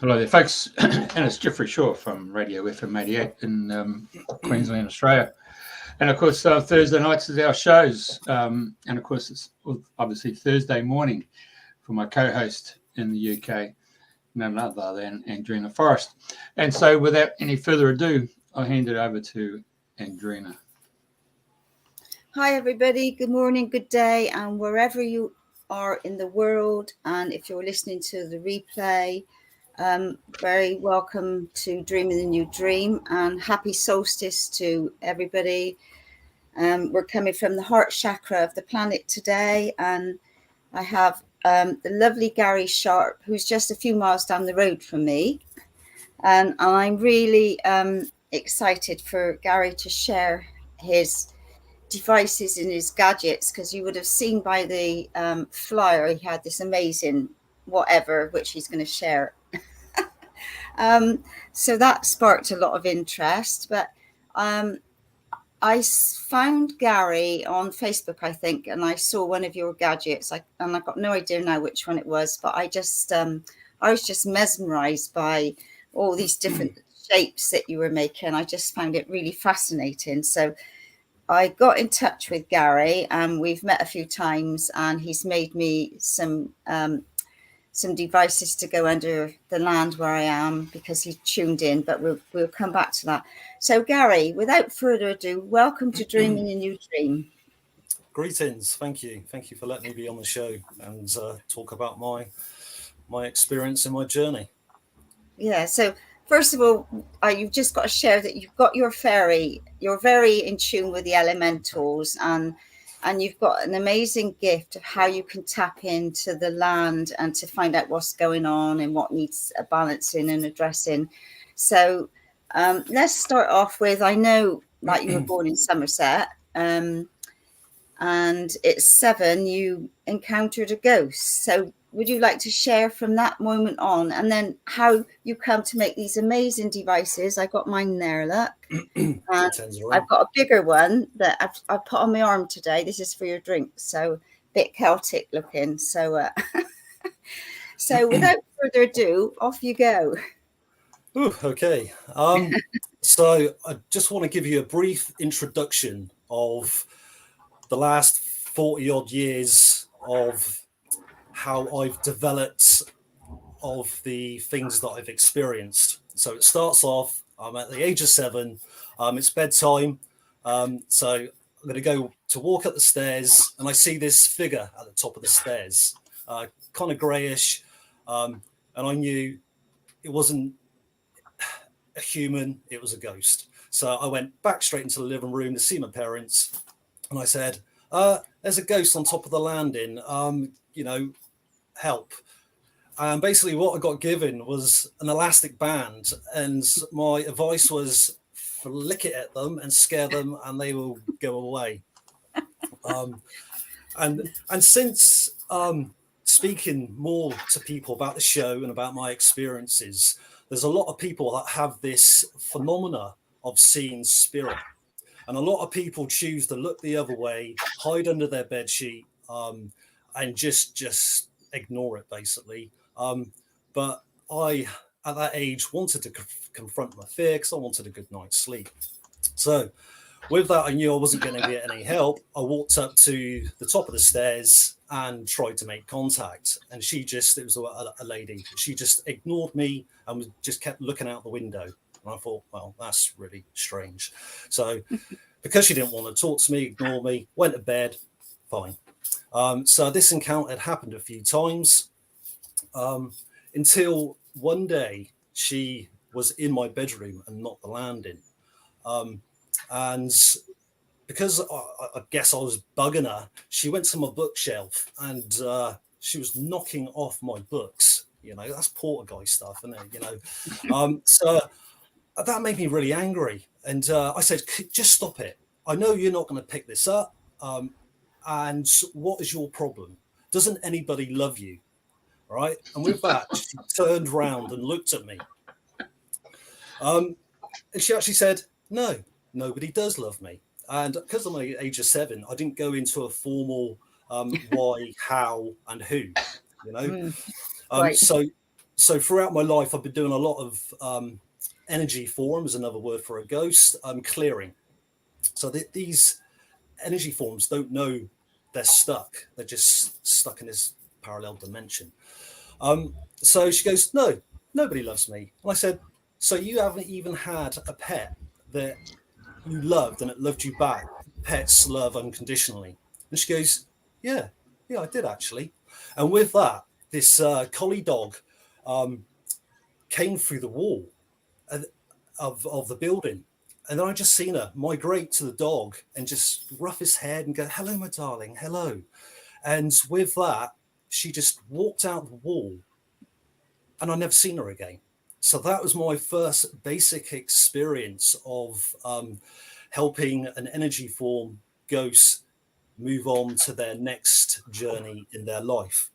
Hello there, folks, and it's Jeffrey Shaw from Radio FM 88 in Queensland, Australia. And of course, Thursday nights is our shows, and of course, it's obviously Thursday morning for my co-host in the UK, none other than Andrena Forrest. And so, without any further ado, I'll hand it over to Andrena. Hi, everybody. Good morning, good day, and wherever you are in the world, and if you're listening to the replay, very welcome to Dreaming the New Dream, and happy solstice to everybody. We're coming from the heart chakra of the planet today, and I have the lovely Garry Sharp, who's just a few miles down the road from me, and I'm really excited for Garry to share his devices and his gadgets, because you would have seen by the flyer he had this amazing whatever which he's going to share. So that sparked a lot of interest, but I found Garry on Facebook, I think, and I saw one of your gadgets, and I've got no idea now which one it was, but I was just mesmerized by all these different shapes that you were making. I just found it really fascinating. So I got in touch with Garry, and we've met a few times, and he's made me some devices to go under the land where I am, because he tuned in, but we'll come back to that. So Garry, without further ado, welcome to Dreaming a New Dream. Greetings. Thank you for letting me be on the show and talk about my experience and my journey. Yeah, so first of all, you've just got to share that you've got your fairy. You're very in tune with the elementals, and you've got an amazing gift of how you can tap into the land and to find out what's going on and what needs a balancing and addressing. So let's start off with, I know that you were born in Somerset, and at 7 you encountered a ghost. So would you like to share from that moment on, and then how you come to make these amazing devices? I got mine there, look. And I've got a bigger one that I've put on my arm today. This is for your drink, so a bit Celtic looking. So, so without further ado, off you go. Ooh, okay. So I just want to give you a brief introduction of the last 40 odd years of how I've developed of the things that I've experienced. So it starts off, I'm at the age of 7, it's bedtime. So I'm going to go to walk up the stairs, and I see this figure at the top of the stairs, kind of grayish. And I knew it wasn't a human, it was a ghost. So I went back straight into the living room to see my parents, and I said, there's a ghost on top of the landing, help. And basically what I got given was an elastic band, and my advice was flick it at them and scare them, and they will go away. And since speaking more to people about the show and about my experiences, there's a lot of people that have this phenomena of seeing spirit. And a lot of people choose to look the other way, hide under their bedsheet, and just ignore it, basically. But I, at that age, wanted to confront my fear, because I wanted a good night's sleep. So with that, I knew I wasn't going to get any help. I walked up to the top of the stairs and tried to make contact. And it was a lady, she just ignored me and just kept looking out the window. And I thought, well, that's really strange. So because she didn't want to talk to me, ignore me, went to bed, fine. So this encounter had happened a few times, until one day she was in my bedroom and not the landing. And because I guess I was bugging her, she went to my bookshelf and she was knocking off my books. That's Porter-guy stuff, isn't it? So that made me really angry. And I said, just stop it. I know you're not going to pick this up. And what is your problem? Doesn't anybody love you? Right. And with that, she turned round and looked at me. And she actually said, no, nobody does love me. And because I'm the age of 7, I didn't go into a formal why, how, and who, Right. So So throughout my life, I've been doing a lot of energy forms, another word for a ghost, clearing. So these energy forms don't know they're stuck. They're just stuck in this parallel dimension. So she goes, no, nobody loves me. And I said, so you haven't even had a pet that you loved and it loved you back. Pets love unconditionally. And she goes, yeah, I did actually. And with that, this collie dog came through the wall of the building. And then I just seen her migrate to the dog and just rough his head and go, hello, my darling, hello. And with that, she just walked out the wall and I never seen her again. So that was my first basic experience of helping an energy form ghost move on to their next journey in their life.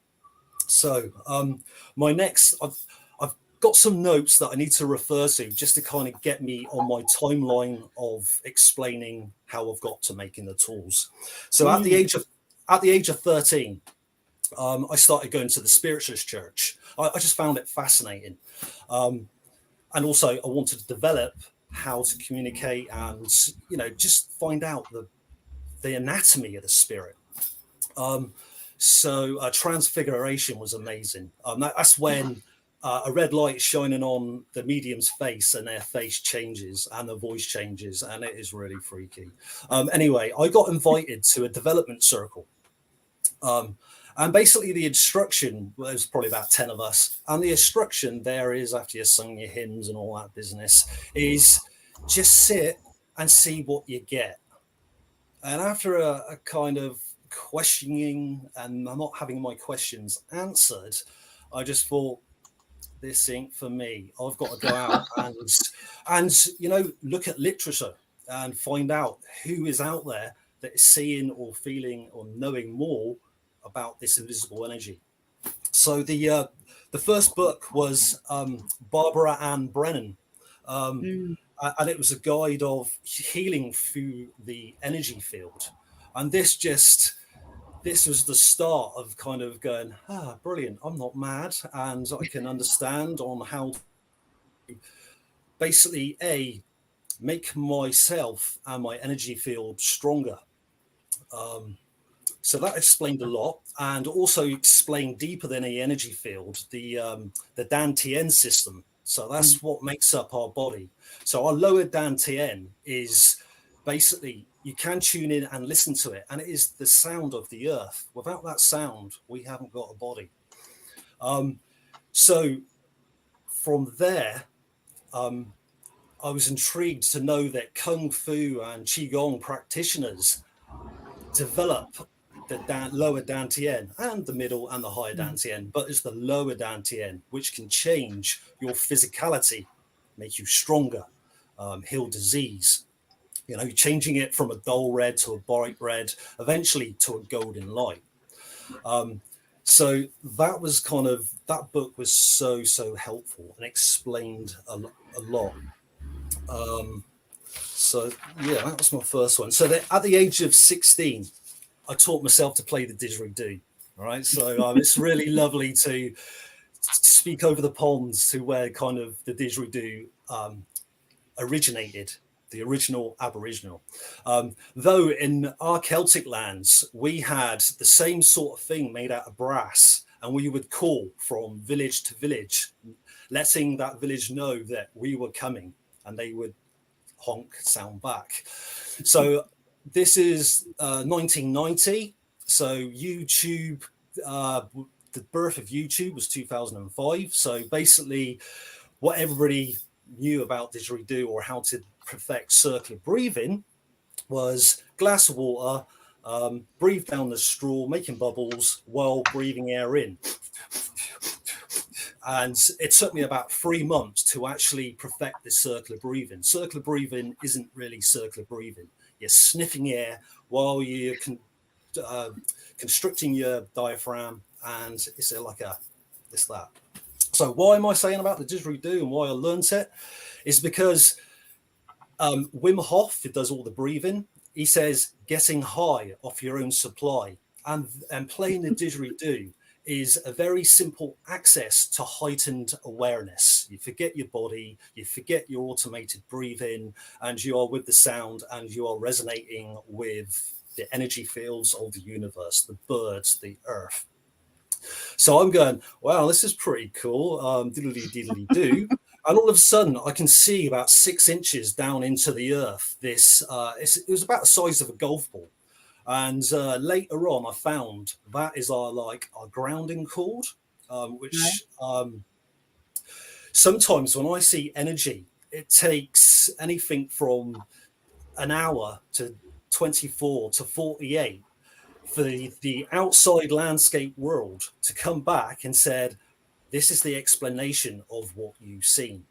So my next, I've got some notes that I need to refer to just to kind of get me on my timeline of explaining how I've got to making the tools. So at the age of 13, I started going to the spiritualist church. I just found it fascinating. And also I wanted to develop how to communicate and, just find out the anatomy of the spirit. So transfiguration was amazing. That's when a red light is shining on the medium's face and their face changes and the voice changes, and it is really freaky. Anyway, I got invited to a development circle. And basically the instruction, well, there's probably about 10 of us, and the instruction there is, after you've sung your hymns and all that business, is just sit and see what you get. And after a kind of questioning and I'm not having my questions answered, I just thought, this ain't for me. I've got to go out and look at literature and find out who is out there that is seeing or feeling or knowing more about this invisible energy. So the first book was Barbara Brennan, and it was a guide of healing through the energy field. And this was the start of kind of going, brilliant, I'm not mad, and I can understand on how to basically make myself and my energy field stronger. So that explained a lot, and also explained deeper than the energy field, the Tien system. So that's what makes up our body. So our lower Tien is basically, you can tune in and listen to it, and it is the sound of the earth. Without that sound, we haven't got a body. So from there, I was intrigued to know that Kung Fu and Qigong practitioners develop the lower Tien and the middle and the higher Tien, but it's the lower Tien which can change your physicality, make you stronger, heal disease, changing it from a dull red to a bright red, eventually to a golden light. So that was that book was so helpful and explained a lot. So yeah, that was my first one. So at the age of 16, I taught myself to play the didgeridoo. All right, so it's really lovely to speak over the ponds to where kind of the didgeridoo originated, the original Aboriginal. Though in our Celtic lands, we had the same sort of thing made out of brass, and we would call from village to village, letting that village know that we were coming, and they would honk sound back. So this is 1990. So YouTube, the birth of YouTube was 2005. So basically what everybody knew about didgeridoo or how to perfect circular breathing was glass of water, breathe down the straw, making bubbles while breathing air in. And it took me about 3 months to actually perfect this circular breathing. Circular breathing isn't really circular breathing. You're sniffing air while you're constricting your diaphragm, and it's that. So why am I saying about the didgeridoo and why I learned it? Is because Wim Hof, who does all the breathing, he says getting high off your own supply and playing the didgeridoo is a very simple access to heightened awareness. You forget your body, you forget your automated breathing, and you are with the sound, and you are resonating with the energy fields of the universe, the birds, the earth. So I'm going, wow, this is pretty cool. Diddly diddly do. And all of a sudden, I can see about 6 inches down into the earth. This it was about the size of a golf ball. And later on, I found that is our grounding cord, which sometimes when I see energy, it takes anything from an hour to 24 to 48 for the outside landscape world to come back and said, this is the explanation of what you've seen.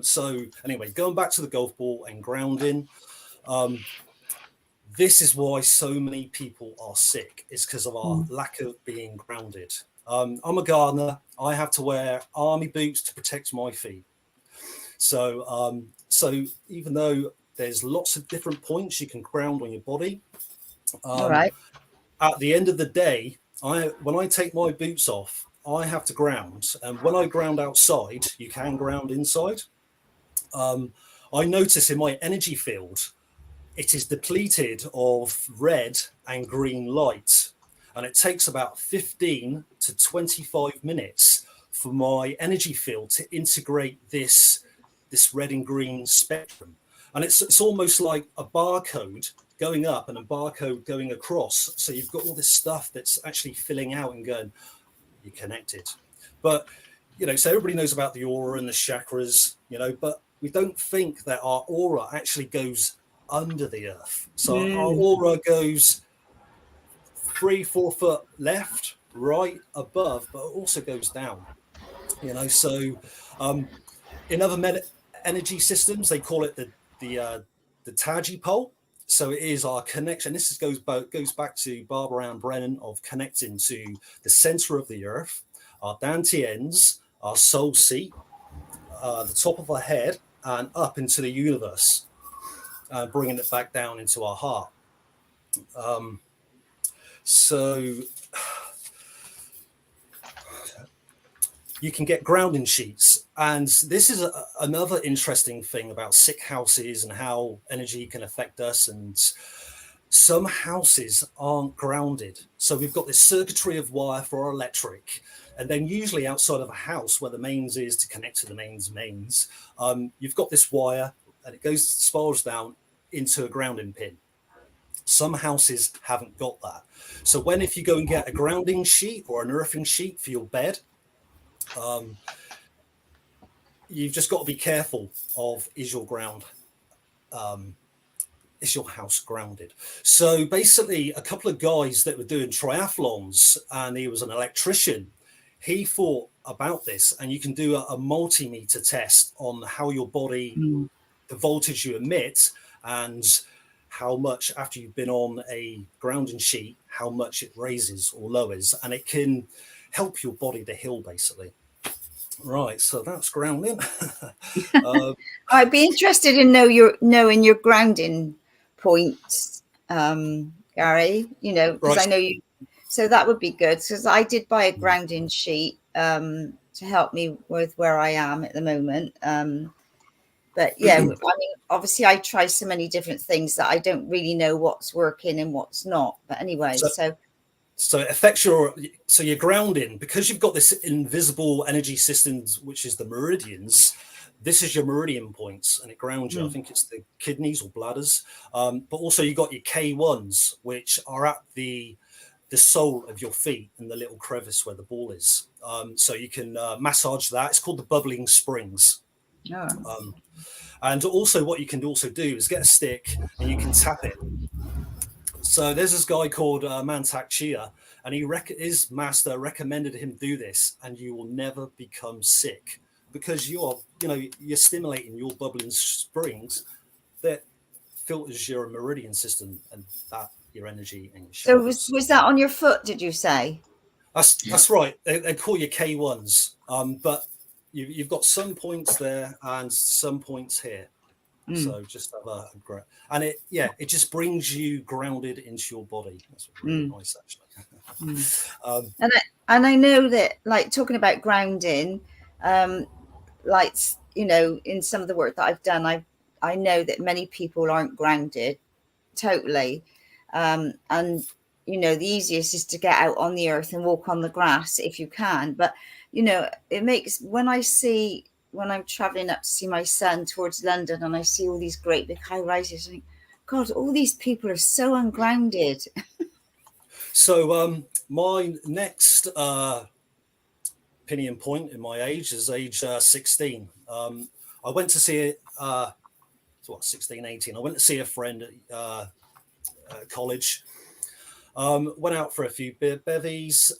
So anyway, going back to the golf ball and grounding, this is why so many people are sick. It's because of our lack of being grounded. I'm a gardener. I have to wear army boots to protect my feet. So, so even though there's lots of different points you can ground on your body, All right. at the end of the day, when I take my boots off, I have to ground. And when I ground outside, you can ground inside. I notice in my energy field, it is depleted of red and green light. And it takes about 15 to 25 minutes for my energy field to integrate this red and green spectrum. And it's almost like a barcode going up and a barcode going across. So you've got all this stuff that's actually filling out and going, you're connected. But, so everybody knows about the aura and the chakras, but we don't think that our aura actually goes under the earth. So our aura goes 3-4 foot left, right, above, but it also goes down. So in other energy systems, they call it the Taji pole. So it is our connection. This goes back to Barbara Brennan of connecting to the center of the earth, our dantians, our soul seat, the top of our head, and up into the universe, bringing it back down into our heart. So you can get grounding sheets. And this is another interesting thing about sick houses and how energy can affect us. And some houses aren't grounded. So we've got this circuitry of wire for our electric. And then usually outside of a house where the mains is to connect to the mains, you've got this wire and it spirals down into a grounding pin. Some houses haven't got that. So if you go and get a grounding sheet or an earthing sheet for your bed, you've just got to be careful of, is your house grounded? So basically a couple of guys that were doing triathlons, and he was an electrician, he thought about this, and you can do a multimeter test on how your body, the voltage you emit, and how much after you've been on a grounding sheet, how much it raises or lowers, and it can help your body to heal basically. Right, so that's grounding. I'd be interested in knowing your grounding points, Garry. Because Right. I know you. So that would be good, because I did buy a grounding sheet to help me with where I am at the moment. But yeah, I mean, obviously, I try so many different things that I don't really know what's working and what's not. But anyway, so it affects your grounding, because you've got this invisible energy systems, which is the meridians. This is your meridian points, and it grounds you. I think it's the kidneys or bladders. But also you got your K1s, which are at the sole of your feet in the little crevice where the ball is. So you can massage that. It's called the bubbling springs. And also what you can also do is get a stick and you can tap it. So there's this guy called Mantak Chia, and his master recommended him do this, and you will never become sick, because you're stimulating your bubbling springs that filters your meridian system and that your energy and your chakras. So was that on your foot, did you say? That's right. They call you K1s, but you've got some points there and some points here. So just have and it just brings you grounded into your body. That's really nice, actually. And I know that, like, talking about grounding, like, you know, in some of the work that I've done, I know that many people aren't grounded totally, and you know, the easiest is to get out on the earth and walk on the grass if you can. But you know, it makes, when I'm traveling up to see my son towards London and I see all these great big high rises, I think, God, all these people are so ungrounded. So my next opinion point in my age is age 16. I went to see it, 16, 18. I went to see a friend at college. Went out for a few bevies.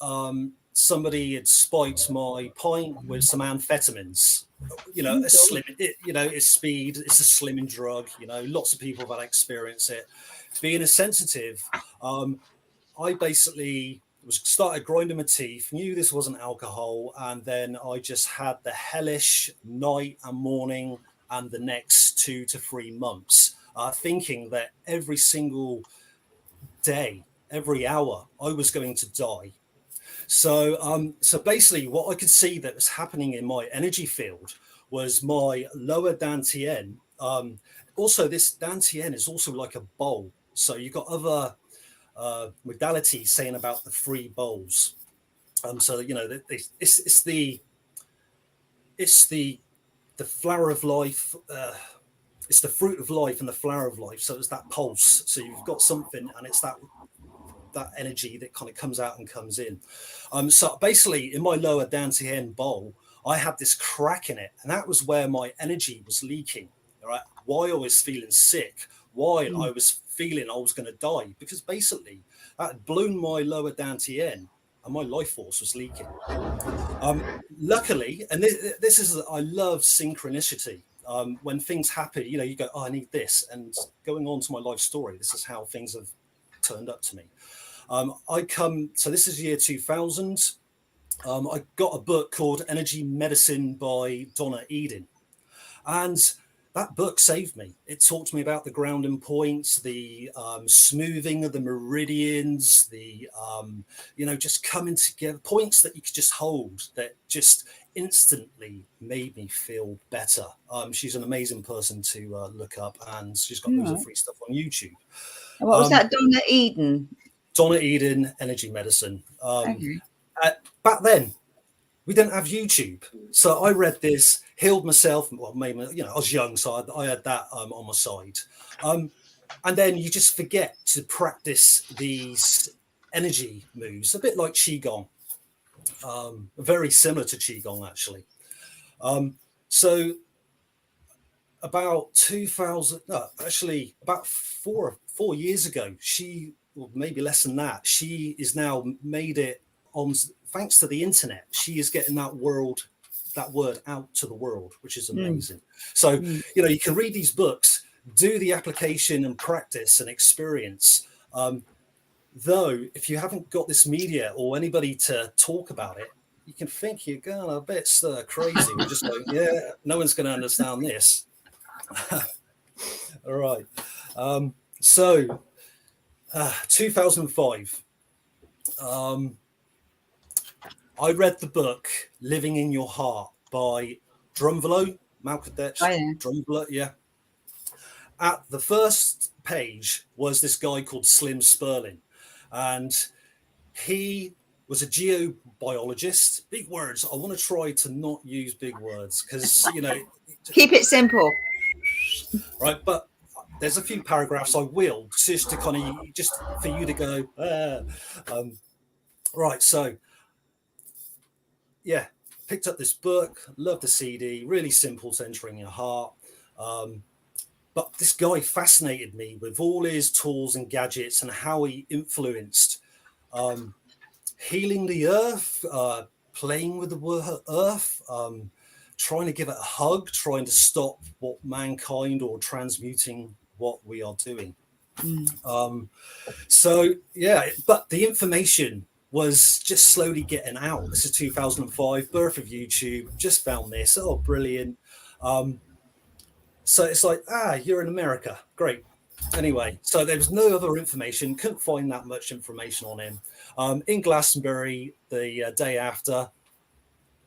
Somebody had spiked my pint with some amphetamines. You know, it's speed. It's a slimming drug. You know, lots of people that experience it. Being a sensitive, I basically started grinding my teeth, knew this wasn't alcohol, and then I just had the hellish night and morning and the next 2 to 3 months, thinking that every single day, every hour, I was going to die. So basically what I could see that was happening in my energy field was my lower Tien. Also, this Tien is also like a bowl. So you've got other modalities saying about the 3 bowls. So, you know, it's the flower of life. It's the fruit of life and the flower of life. So it's that pulse. So you've got something, and it's that energy that kind of comes out and comes in. So basically, in my lower Tien bowl, I had this crack in it, and that was where my energy was leaking. Right? Why I was feeling sick, why I was feeling I was going to die, because basically that had blown my lower Tien, and my life force was leaking. Luckily, and this is, I love synchronicity. When things happen, you know, you go, oh, I need this, and going on to my life story, this is how things have turned up to me. So this is year 2000. I got a book called Energy Medicine by Donna Eden, and that book saved me. It talked to me about the grounding points, the smoothing of the meridians, the, you know, just coming together, points that you could just hold that just instantly made me feel better. She's an amazing person to look up, and she's got loads of free stuff on YouTube. And what was that, Donna Eden? Donna Eden, Energy Medicine. Okay. Back then, we didn't have YouTube, so I read this, healed myself. Well, maybe, you know, I was young, so I had that on my side. And then you just forget to practice these energy moves, a bit like Qigong, very similar to Qigong, actually. So about 2000, no, actually about four years ago, or maybe less than that, she is now made it on, thanks to the internet, she is getting that word out to the world, which is amazing. So, you know, you can read these books, do the application and practice and experience. Though, if you haven't got this media or anybody to talk about it, you can think you're going a bit crazy. We're just going, yeah, no one's going to understand this. All right. So 2005, I read the book Living in Your Heart by Drumvelo, Malkadet. Oh, yeah. Drumvelo, yeah. At the first page was this guy called Slim Spurling, and he was a geobiologist. Big words. I want to try to not use big words because, you know. Keep it simple. Right, but there's a few paragraphs I will, just to kind of, just for you to go, right, so, yeah, picked up this book, loved the CD, really simple, centering your heart. But this guy fascinated me with all his tools and gadgets and how he influenced healing the earth, playing with the earth, trying to give it a hug, trying to stop what mankind or transmuting what we are doing. So, yeah, but the information was just slowly getting out. This is 2005, birth of YouTube, just found this. Oh, brilliant. So it's like, you're in America. Great. Anyway, so there was no other information. Couldn't find that much information on him. In Glastonbury, the day after,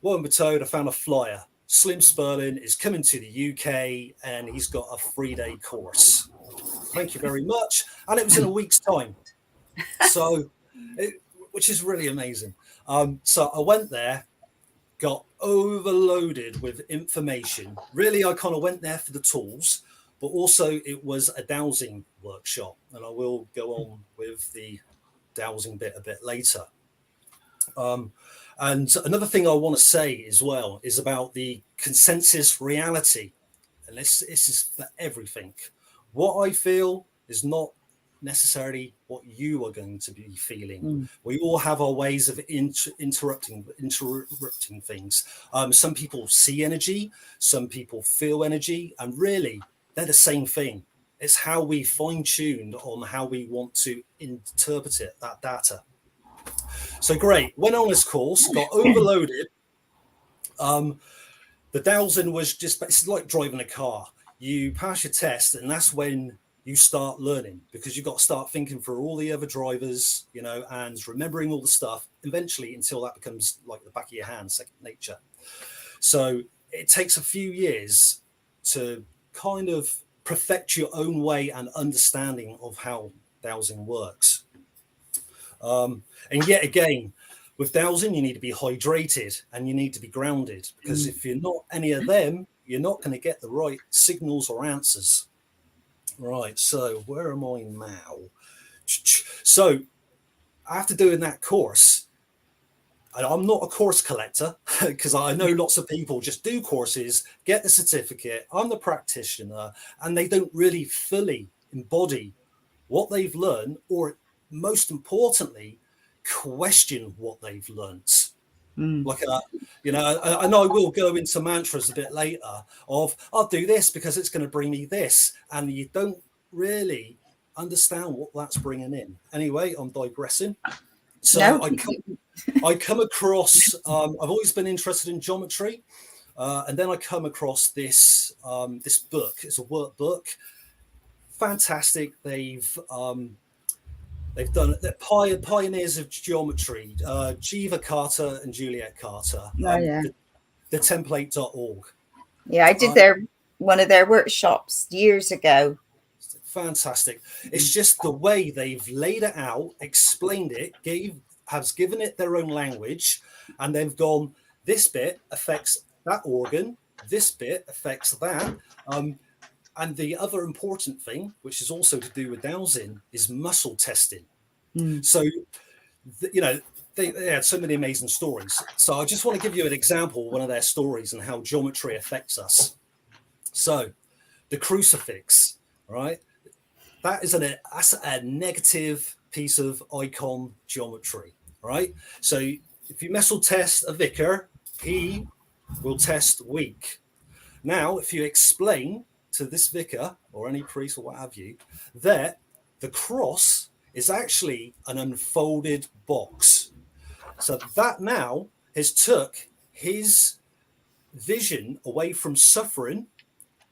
lo and behold, I found a flyer. Slim Spurling is coming to the UK, and he's got a 3-day course. Thank you very much. And it was in a week's time. So, which is really amazing. So I went there, got overloaded with information. Really, I kind of went there for the tools, but also it was a dowsing workshop. And I will go on with the dowsing bit a bit later. And another thing I want to say as well is about the consensus reality. And this is for everything. What I feel is not necessarily what you are going to be feeling. We all have our ways of interrupting things. Some people see energy, some people feel energy, and really they're the same thing. It's how we fine-tuned on how we want to interpret it, that data. So great, went on this course, got overloaded. The dowsing was just, it's like driving a car. You pass your test, and that's when you start learning, because you've got to start thinking for all the other drivers, you know, and remembering all the stuff eventually until that becomes like the back of your hand, second nature. So it takes a few years to kind of perfect your own way and understanding of how dowsing works. And yet again, with dowsing, you need to be hydrated and you need to be grounded, because if you're not any of them, you're not going to get the right signals or answers. Right, so where am I now? So after doing that course, and I'm not a course collector, because I know lots of people just do courses, get the certificate, I'm the practitioner, and they don't really fully embody what they've learned, or most importantly, question what they've learned. Like, you know, I know I will go into mantras a bit later of, I'll do this because it's going to bring me this. And you don't really understand what that's bringing in. Anyway, I'm digressing. So no. I come across, I've always been interested in geometry. And then I come across this, this book. It's a workbook. Fantastic. They've done it. They're pioneers of geometry, Jiva Carter and Juliet Carter. The template.org. Yeah, I did one of their workshops years ago. Fantastic. It's just the way they've laid it out, explained it, has given it their own language, and they've gone, this bit affects that organ, this bit affects that. And the other important thing, which is also to do with dowsing, is muscle testing. So, you know, they had so many amazing stories. So I just want to give you an example of one of their stories and how geometry affects us. So the crucifix, right? That's a negative piece of icon geometry, right? So if you muscle test a vicar, he will test weak. Now, if you explain to this vicar or any priest or what have you, that the cross is actually an unfolded box. So that now has took his vision away from suffering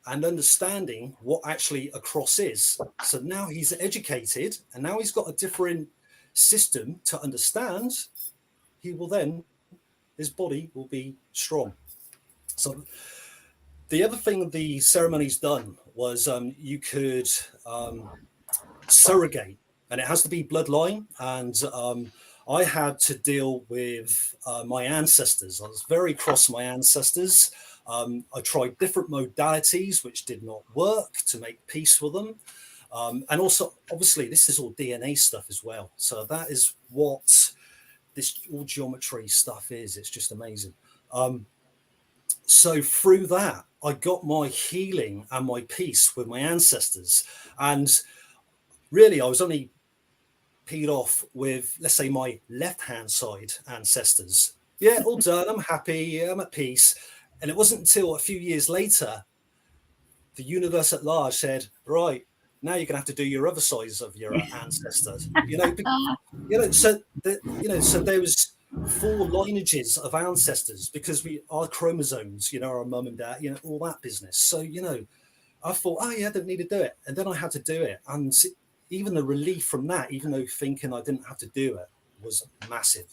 and understanding what actually a cross is. So now he's educated, and now he's got a different system to understand. He will then, his body will be strong. So the other thing the ceremony's done was you could surrogate, and it has to be bloodline. And I had to deal with my ancestors. I was very cross my ancestors. I tried different modalities, which did not work, to make peace with them. And also, obviously, this is all DNA stuff as well. So that is what this all geometry stuff is. It's just amazing. So through that, I got my healing and my peace with my ancestors. And really, I was only peed off with, let's say, my left-hand side ancestors. Yeah, all done. I'm happy. I'm at peace. And it wasn't until a few years later, the universe at large said, right, now you're going to have to do your other sides of your ancestors. So there was 4 lineages of ancestors, because our chromosomes, our mum and dad, all that business. So, I thought, oh yeah, I don't need to do it. And then I had to do it. And even the relief from that, even though thinking I didn't have to do it, was massive.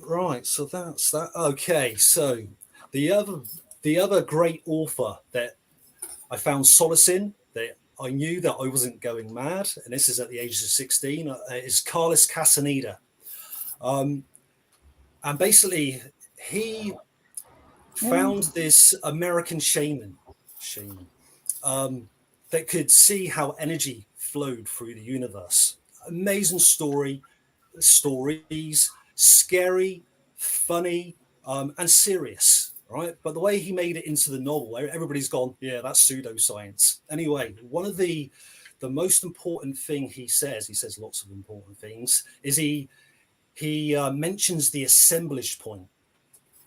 Right, so that's that. Okay, so the other great author that I found solace in, that I knew that I wasn't going mad, and this is at the age of 16, is Carlos Castaneda. And basically, he found this American shaman that could see how energy flowed through the universe. Amazing stories, scary, funny, and serious, right? But the way he made it into the novel, everybody's gone, yeah, that's pseudoscience. Anyway, one of the most important thing he says lots of important things, is he mentions the assemblage point.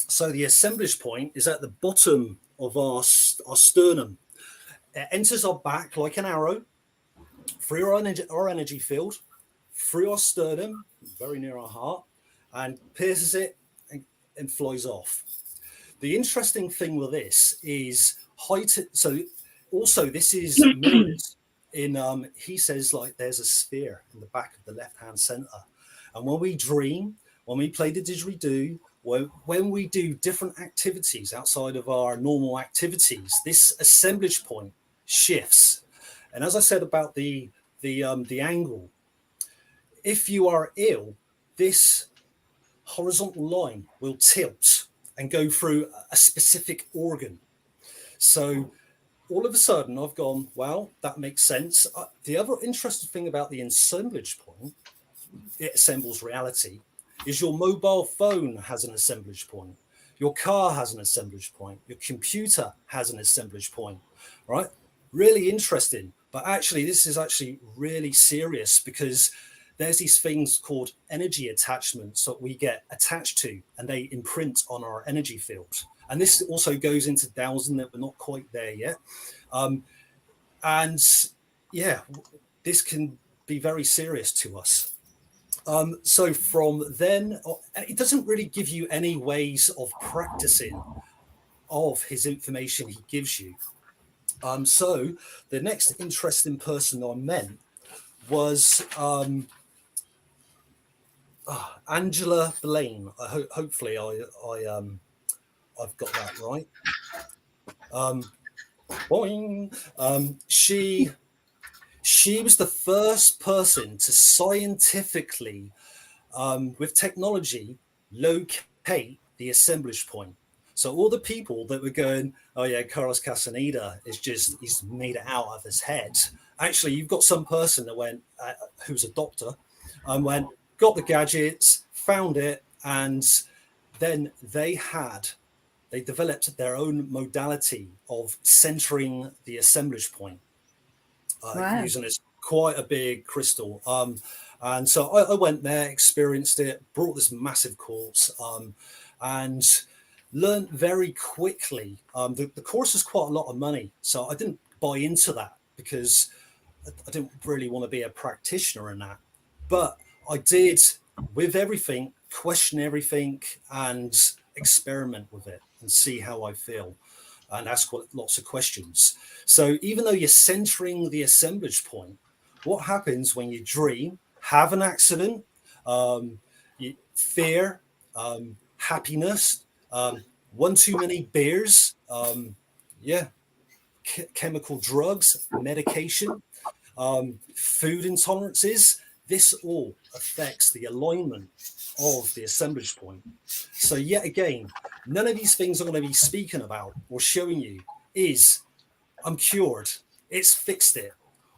So the assemblage point is at the bottom of our sternum. It enters our back like an arrow through our energy field, through our sternum, very near our heart, and pierces it and flies off. The interesting thing with this is height. So also this is mirrored in, he says, like there's a sphere in the back of the left-hand center. And when we dream, when we play the didgeridoo, when we do different activities outside of our normal activities, this assemblage point shifts. And as I said about the angle, if you are ill, this horizontal line will tilt and go through a specific organ. So all of a sudden I've gone, well, that makes sense. The other interesting thing about the assemblage point, it assembles reality, is your mobile phone has an assemblage point. Your car has an assemblage point. Your computer has an assemblage point, right? Really interesting. But actually, this is actually really serious, because there's these things called energy attachments that we get attached to, and they imprint on our energy field. And this also goes into dowsing, that we're not quite there yet. And yeah, this can be very serious to us. So from then, it doesn't really give you any ways of practicing of his information he gives you. So the next interesting person I met was Angela Blaine. Hopefully I've got that right. She was the first person to scientifically, with technology, locate the assemblage point. So all the people that were going, oh yeah, Carlos Castaneda he's made it out of his head. Actually, you've got some person that went, who's a doctor, got the gadgets, found it, and then they developed their own modality of centering the assemblage point. Wow. Using this quite a big crystal. And so I went there, experienced it, brought this massive course, and learned very quickly. The course is quite a lot of money, so I didn't buy into that because I didn't really want to be a practitioner in that. But I did, with everything, question everything and experiment with it and see how I feel, and ask lots of questions. So even though you're centering the assemblage point, what happens when you dream, have an accident, fear, happiness, one too many beers, chemical drugs, medication, food intolerances, this all affects the alignment of the assemblage point. So yet again, none of these things I'm going to be speaking about or showing you is I'm cured. It's fixed it.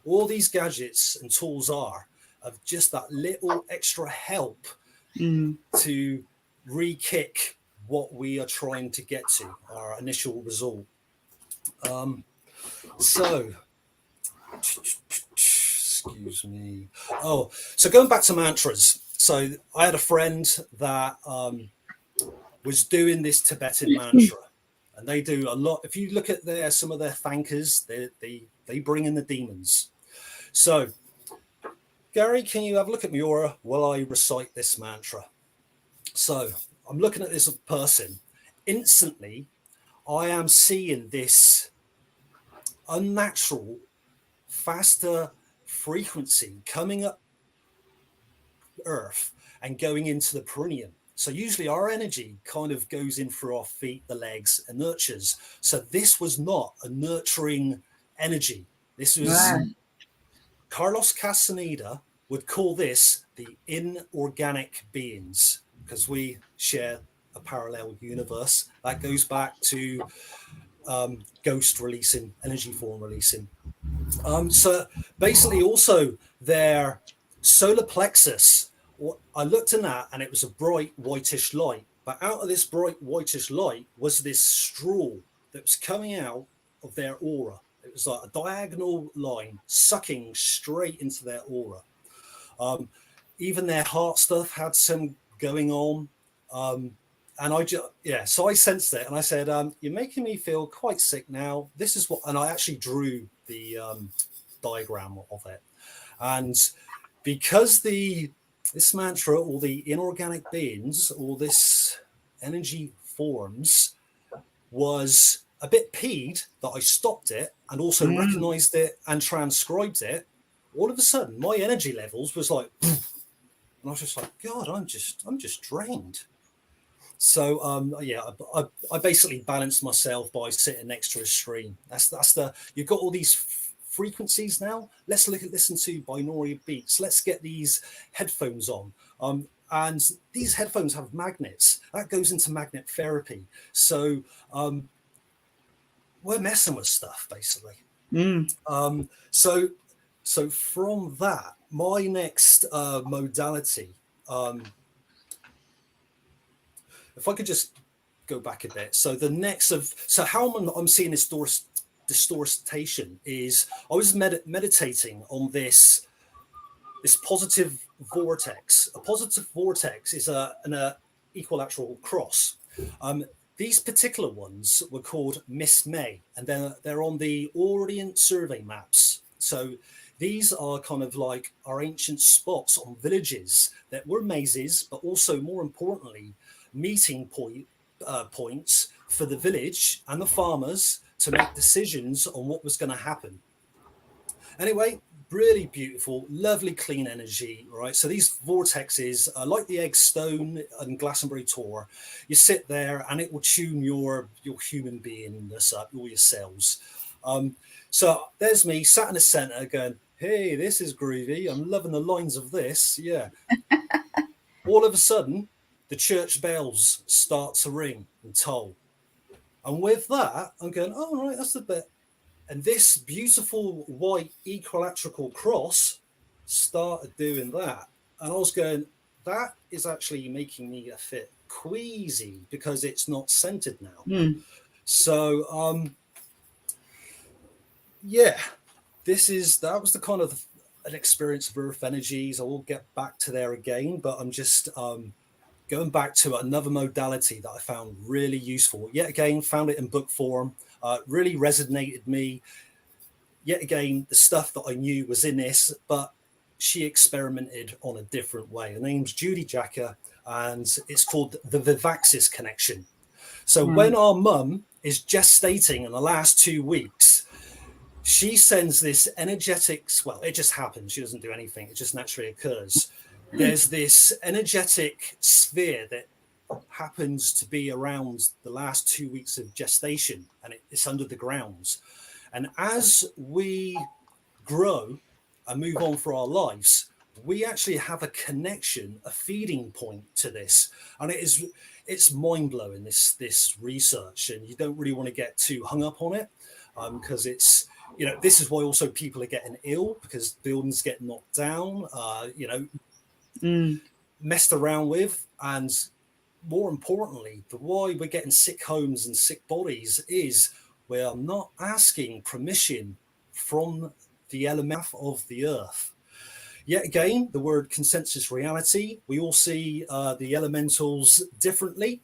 All these gadgets and tools are of just that little extra help to re-kick what we are trying to get to, our initial result. So, excuse me. Oh, so going back to mantras. So I had a friend that was doing this Tibetan mantra, and they do a lot. If you look at some of their thankers, they bring in the demons. So, Garry, can you have a look at my aura while I recite this mantra? So I'm looking at this person. Instantly, I am seeing this unnatural, faster frequency coming up Earth and going into the perineum. So usually our energy kind of goes in through our feet, the legs, and nurtures. So this was not a nurturing energy. This was Carlos Castaneda would call this the inorganic beings, because we share a parallel universe that goes back to ghost releasing, energy form releasing. So basically also their solar plexus, I looked in that and it was a bright whitish light, but out of this bright whitish light was this straw that was coming out of their aura. It was like a diagonal line sucking straight into their aura. Even their heart stuff had some going on. And I just, so I sensed it and I said, you're making me feel quite sick now. This is what, and I actually drew the diagram of it. And because this mantra, or the inorganic beings, or this energy forms, was a bit peeved that I stopped it and also recognized it and transcribed it, all of a sudden my energy levels was like, and I was just like, God, I'm just drained. So I basically balanced myself by sitting next to a stream. That's the, you've got all these frequencies now. Let's listen to binaural beats. Let's get these headphones on. And these headphones have magnets. That goes into magnet therapy. So we're messing with stuff basically. So from that, my next modality, if I could just go back a bit. So the next so how I'm seeing this distortion is, I was meditating on this positive vortex. A positive vortex is an equilateral cross. These particular ones were called Miss May, and they're on the Orient survey maps. So these are kind of like our ancient spots on villages that were mazes, but also more importantly, meeting points for the village and the farmers to make decisions on what was going to happen. Anyway, really beautiful, lovely, clean energy, right? So these vortexes are like the egg stone and Glastonbury Tor. You sit there and it will tune your human beingness up, all your cells. So there's me sat in the center going, hey, this is groovy. I'm loving the lines of this. Yeah. All of a sudden, the church bells start to ring and toll. And with that, I'm going, oh, right, that's the bit. And this beautiful white equilateral cross started doing that. And I was going, that is actually making me a bit queasy because it's not centered now. So, that was the kind of an experience of earth energies. I will get back to there again, but I'm just going back to another modality that I found really useful. Yet again, found it in book form. Really resonated me. Yet again, the stuff that I knew was in this, but she experimented on a different way. Her name's Judy Jacker, and it's called the Vivaxis connection. So when our mum is gestating in the last 2 weeks, she sends this energetic, well, it just happens. She doesn't do anything. It just naturally occurs. There's this energetic sphere that happens to be around the last 2 weeks of gestation, and it's under the ground. And as we grow and move on for our lives, we actually have a connection, a feeding point to this. And it's mind-blowing, this research, and you don't really want to get too hung up on it, because it's, this is why also people are getting ill, because buildings get knocked down, messed around with. And more importantly, the why we're getting sick homes and sick bodies is we're not asking permission from the element of the earth. Yet again, the word consensus reality, we all see the elementals differently.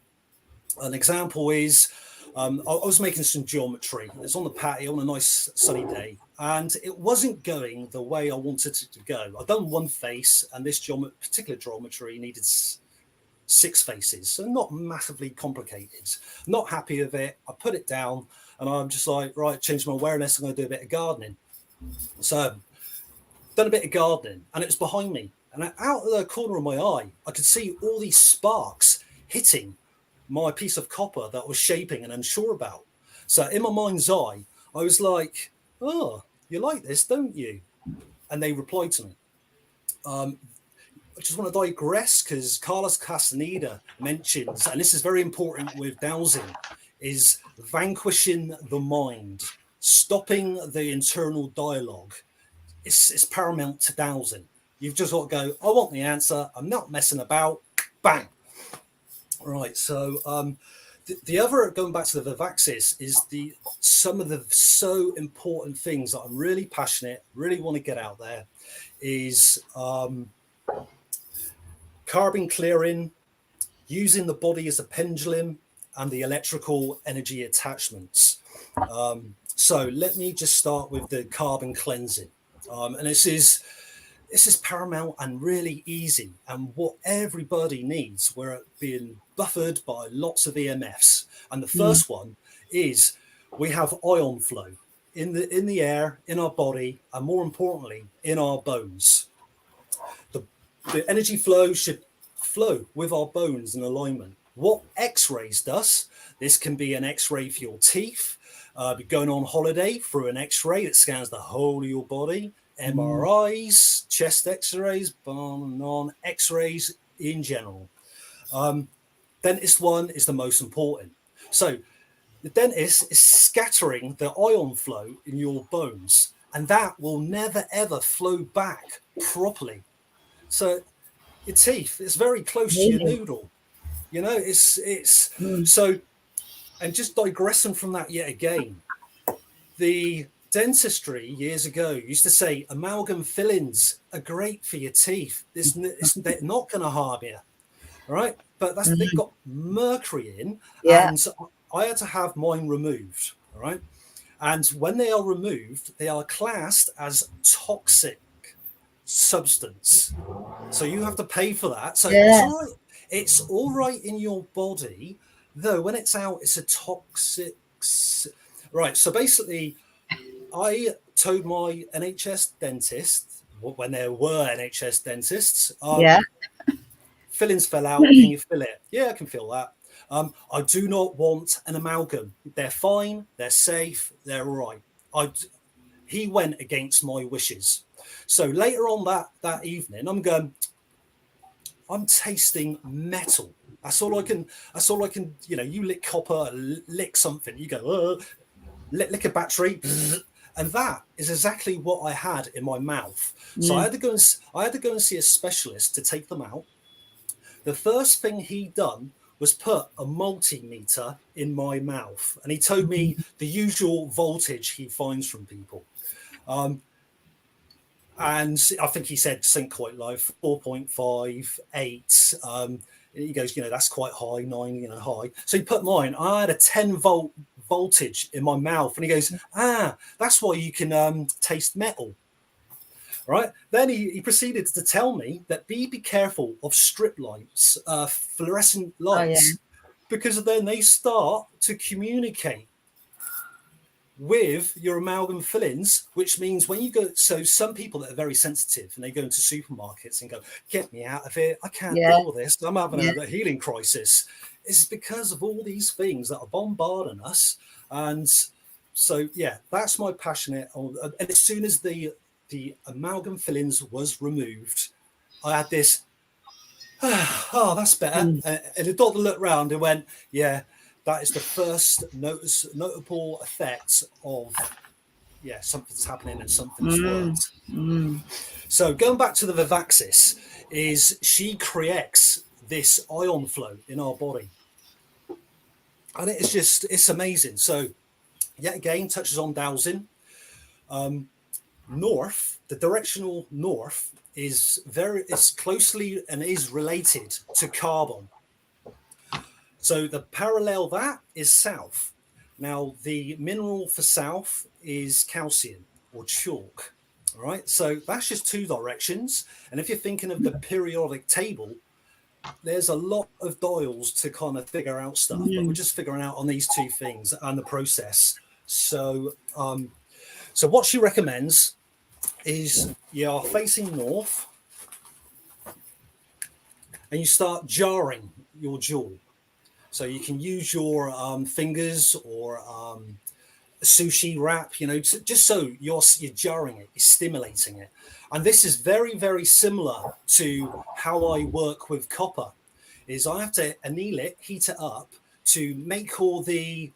An example is, I was making some geometry. It's on the patio on a nice sunny day, and it wasn't going the way I wanted it to go. I'd done one face, and this particular geometry needed 6 faces, so not massively complicated. Not happy with it. I put it down and I'm just like, right, change my awareness. I'm going to do a bit of gardening. So done a bit of gardening and it was behind me. And out of the corner of my eye, I could see all these sparks hitting my piece of copper that I was shaping and unsure about. So in my mind's eye, I was like, oh, you like this, don't you? And they replied to me. I just want to digress because Carlos Castaneda mentions, and this is very important with dowsing, is vanquishing the mind, stopping the internal dialogue. It's paramount to dowsing. You've just got to go, I want the answer. I'm not messing about. Bang. Right. So the other, going back to the Vivaxis, is some of the so important things that I'm really passionate, really want to get out there is carbon clearing, using the body as a pendulum, and the electrical energy attachments. So let me just start with the carbon cleansing. And this is paramount and really easy, and what everybody needs. We're being buffered by lots of EMFs. And the first one is we have ion flow in the air, in our body, and more importantly, in our bones. The energy flow should flow with our bones in alignment. What X-rays does, this can be an X-ray for your teeth, going on holiday through an X-ray that scans the whole of your body, MRIs, chest X-rays, on and on, X-rays in general. Dentist one is the most important. So the dentist is scattering the ion flow in your bones, and that will never ever flow back properly. So your teeth, it's very close to your noodle. You know, it's so, and just digressing from that yet again, the dentistry years ago used to say amalgam fillings are great for your teeth. They're not going to harm you, all right? But they've got mercury in, and I had to have mine removed, all right? And when they are removed, they are classed as toxic substance, so you have to pay for that. So it's all right in your body, though when it's out, it's a toxic. Right. So basically, I told my NHS dentist, when there were NHS dentists, fillings fell out. Can you fill it? Yeah, I can fill that. I do not want an amalgam. They're fine. They're safe. They're all right. He went against my wishes. So later on that evening, I'm tasting metal. That's all I can, you know, you lick copper, lick something, you go, lick a battery. And that is exactly what I had in my mouth. So I had to go and see a specialist to take them out. The first thing he done was put a multimeter in my mouth. And he told me the usual voltage he finds from people. And I think he said something quite low, 4.5, 8. He goes, you know, that's quite high, 9, you know, high. So he put mine. I had a 10 volt voltage in my mouth. And he goes, that's why you can taste metal. Right. Then he proceeded to tell me that be careful of strip lights, fluorescent lights, because then they start to communicate with your amalgam fillings, which means when you go, so some people that are very sensitive and they go into supermarkets and go, get me out of here, I can't deal with this, I'm having a healing crisis. It's because of all these things that are bombarding us. And so, that's my passionate. And as soon as the amalgam fillings was removed, I had this, that's better. And the doctor looked round and went, that is the first notable effect of, something's happening and something's worked. So going back to the Vivaxis, is she creates this ion flow in our body. And it's amazing. So yet again, touches on dowsing. North, the directional north is closely and is related to carbon. So the parallel that is south. Now the mineral for south is calcium or chalk. All right. So that's just two directions. And if you're thinking of the periodic table, there's a lot of dials to kind of figure out stuff, but we're just figuring out on these two things and the process. So, so what she recommends is you are facing north and you start jarring your jaw. So you can use your fingers or a sushi wrap, you know, just so you're jarring it, you're stimulating it. And this is very, very similar to how I work with copper. Is I have to anneal it, heat it up to make all the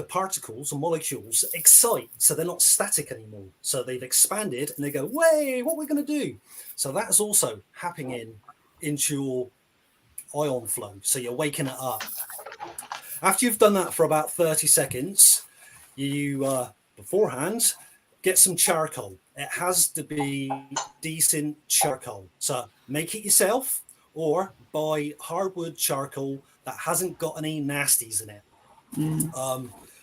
particles or molecules excite, so they're not static anymore. So they've expanded and they go, "Way, what are we going to do?" So that's also happening into your ion flow. So you're waking it up. After you've done that for about 30 seconds, you beforehand get some charcoal. It has to be decent charcoal. So make it yourself or buy hardwood charcoal that hasn't got any nasties in it.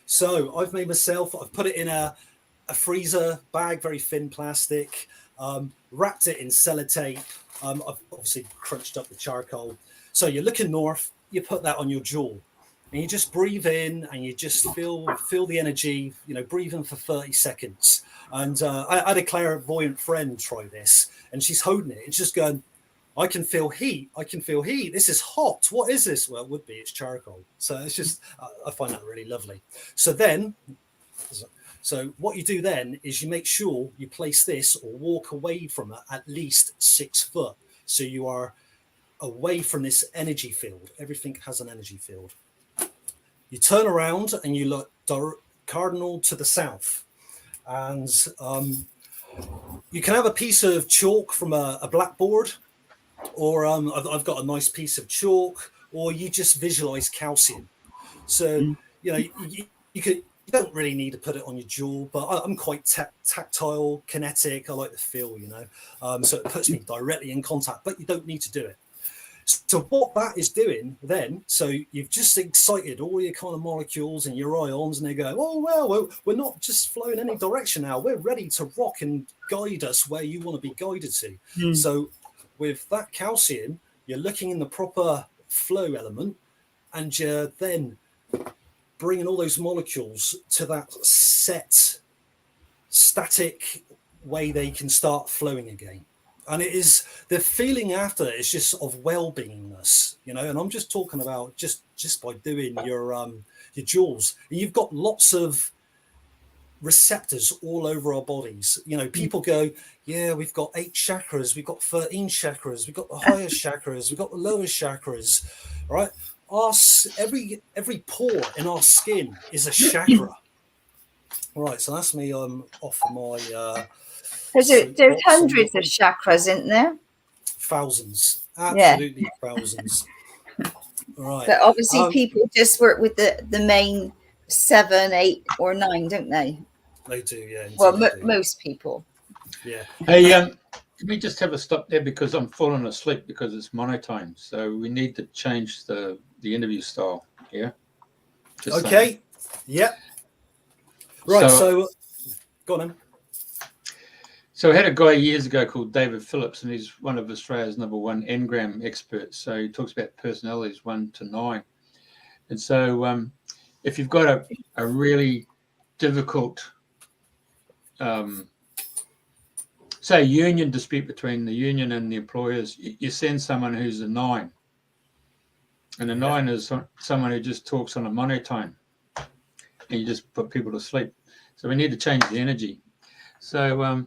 So I've made myself, I've put it in a freezer bag, very thin plastic, wrapped it in sellotape. I've obviously crunched up the charcoal. So you're looking north, you put that on your jaw and you just breathe in and you just feel the energy, you know, breathe in for 30 seconds. And I had a clairvoyant friend try this and she's holding it. It's just going, I can feel heat. I can feel heat. This is hot. What is this? Well, it would be. It's charcoal. So it's just, I find that really lovely. So what you do then is you make sure you place this or walk away from it at least 6 foot. So you are away from this energy field. Everything has an energy field. You turn around and you look cardinal to the south. And you can have a piece of chalk from a blackboard, or I've got a nice piece of chalk, or you just visualize calcium. So, you know, you don't really need to put it on your jaw, but I'm quite tactile, kinetic. I like the feel, you know, so it puts me directly in contact, but you don't need to do it. So what that is doing then, so you've just excited all your kind of molecules and your ions, and they go, oh, well, we're not just flowing any direction now. We're ready to rock and guide us where you want to be guided to. So with that calcium, you're looking in the proper flow element, and you're then bringing all those molecules to that set static way they can start flowing again. And it is the feeling after is just of well-beingness, you know. And I'm just talking about just by doing your jaws. And you've got lots of receptors all over our bodies. You know, people go, yeah, we've got 8 chakras, we've got 13 chakras, we've got the highest chakras, we've got the lowest chakras, right? Every pore in our skin is a chakra. Right, so that's me off my there's hundreds of chakras, isn't there? Thousands, absolutely thousands. Right. But obviously people just work with the main 7, 8 or 9, don't they? They do, yeah. Well, most people. Yeah. Hey, can we just have a stop there, because I'm falling asleep because it's monotone. So we need to change the interview style. Yeah. Just okay. saying. Yep. Right. So go on then. So I had a guy years ago called David Phillips, and he's one of Australia's #1 Engram experts. So he talks about personalities 1 to 9. And so if you've got a really difficult, say, union dispute between the union and the employers, you send someone who's a 9. And a 9 is someone who just talks on a monotone, and you just put people to sleep. So we need to change the energy. So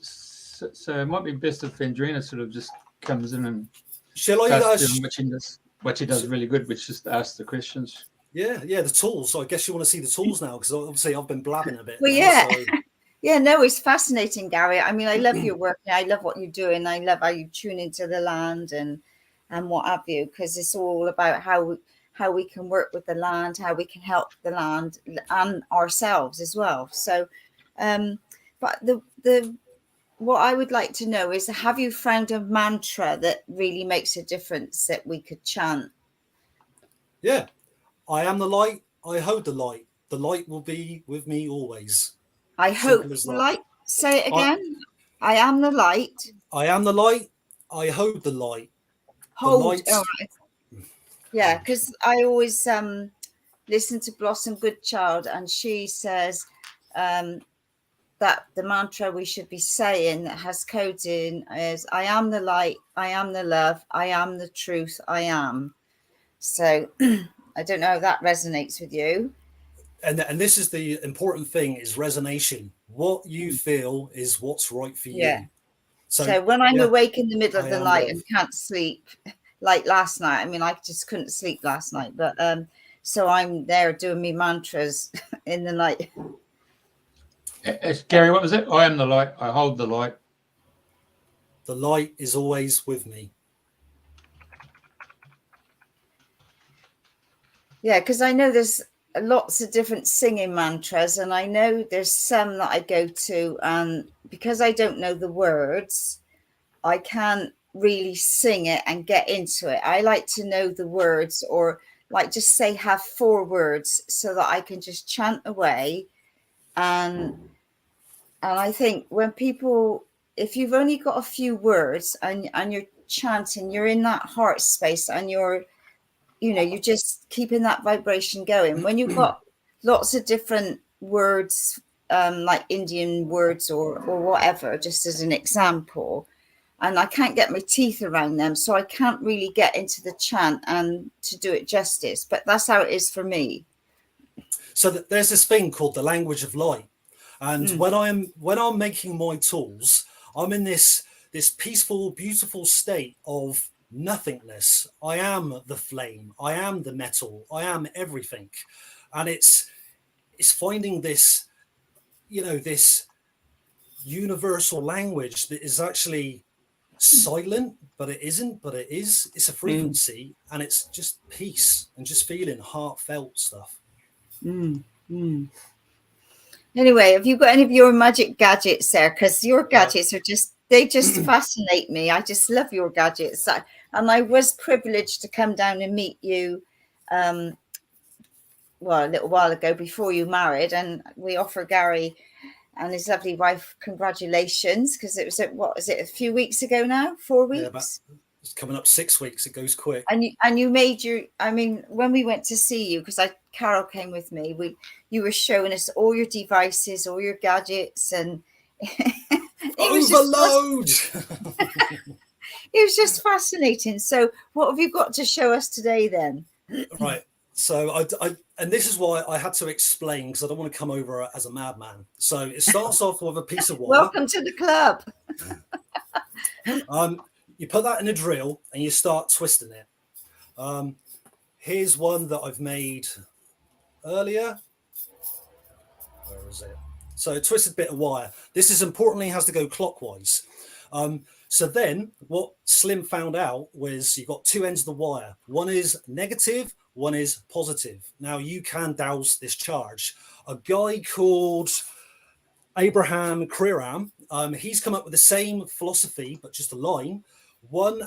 so it might be best if Andrena sort of just comes in and what she does really good, which is to ask the questions. Yeah, the tools. So I guess you want to see the tools now, because obviously I've been blabbing a bit. Well, now, so. Yeah, no, it's fascinating, Garry. I mean, I love your work. I love what you're doing. I love how you tune into the land and what have you, because it's all about how we can work with the land, how we can help the land and ourselves as well. So, but the what I would like to know is, have you found a mantra that really makes a difference that we could chant? Yeah. I am the light. I hold the light. The light will be with me always. I hope the light. Say it again. I am the light. I am the light. I hold the light. Hold. Oh, right. Yeah, because I always listen to Blossom Goodchild, and she says that the mantra we should be saying that has codes in is I am the light, I am the love, I am the truth, I am. So I don't know if that resonates with you. And this is the important thing, is resonation. What you feel is what's right for Yeah. you. So when I'm awake in the middle of I the am night love. and can't sleep, like last night, I mean, I just couldn't sleep last night, but so I'm there doing me mantras in the night. Garry, what was it? I am the light. I hold the light. The light is always with me. Yeah, because I know there's lots of different singing mantras, and I know there's some that I go to, and because I don't know the words, I can't really sing it and get into it. I like to know the words, or like just say have 4 words so that I can just chant away. And I think when people, if you've only got a few words and you're chanting, you're in that heart space, and you're just keeping that vibration going. When you've got lots of different words, like Indian words or whatever, just as an example, and I can't get my teeth around them, so I can't really get into the chant and to do it justice. But that's how it is for me. So there's this thing called the language of light. And when I'm making my tools, I'm in this peaceful, beautiful state of nothingness. I am the flame. I am the metal. I am everything. And it's finding this, this universal language that is actually silent, but it isn't, but it is. It's a frequency, and it's just peace and just feeling heartfelt stuff. Anyway, have you got any of your magic gadgets there? Because your gadgets are just fascinate me. I just love your gadgets. And I was privileged to come down and meet you a little while ago before you married, and we offer Garry and his lovely wife congratulations, because it was a few weeks ago now? 4 weeks? Yeah, it's coming up 6 weeks. It goes quick. And you made when we went to see you, because Carol came with me, you were showing us all your devices, all your gadgets, and overload. It was just fascinating. So what have you got to show us today then? Right. So and this is why I had to explain, because I don't want to come over as a madman. So it starts off with a piece of wire. Welcome to the club. You put that in a drill and you start twisting it. Here's one that I've made earlier. Where is it? So a twisted bit of wire. This is importantly has to go clockwise. So then what Slim found out was you got 2 ends of the wire. One is negative, one is positive. Now you can douse this charge. A guy called Abraham Kriram, he's come up with the same philosophy, but just a line.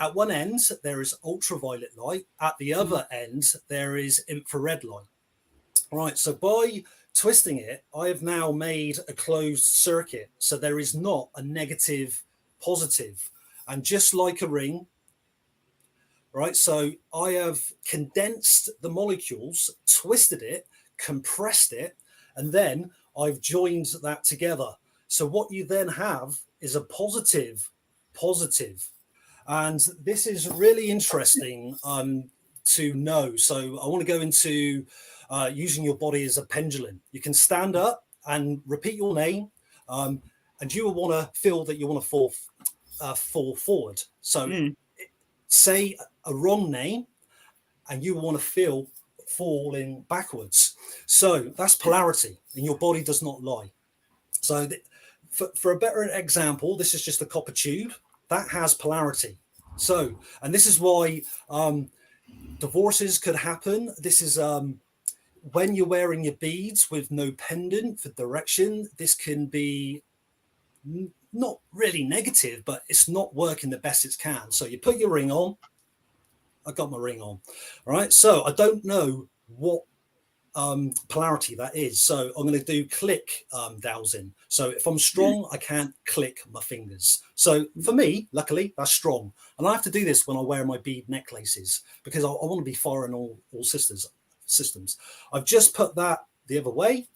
At one end, there is ultraviolet light. At the other end, there is infrared light. Right, so by twisting it, I have now made a closed circuit. So there is not a negative positive. And just like a ring, right, so I have condensed the molecules, twisted it, compressed it, and then I've joined that together. So what you then have is a positive. And this is really interesting to know. So I want to go into using your body as a pendulum. You can stand up and repeat your name, and you will want to feel that you want to fall forward. So say a wrong name, and you want to feel falling backwards. So that's polarity, and your body does not lie. So for a better example, this is just a copper tube that has polarity. So, and this is why divorces could happen. This is when you're wearing your beads with no pendant for direction. This can be not really negative, but it's not working the best it can. So you put your ring on. I got my ring on. All right. So I don't know what polarity that is. So I'm going to do click dowsing. So if I'm strong, I can't click my fingers. So for me, luckily, that's strong. And I have to do this when I wear my bead necklaces because I want to be firing all systems. I've just put that the other way.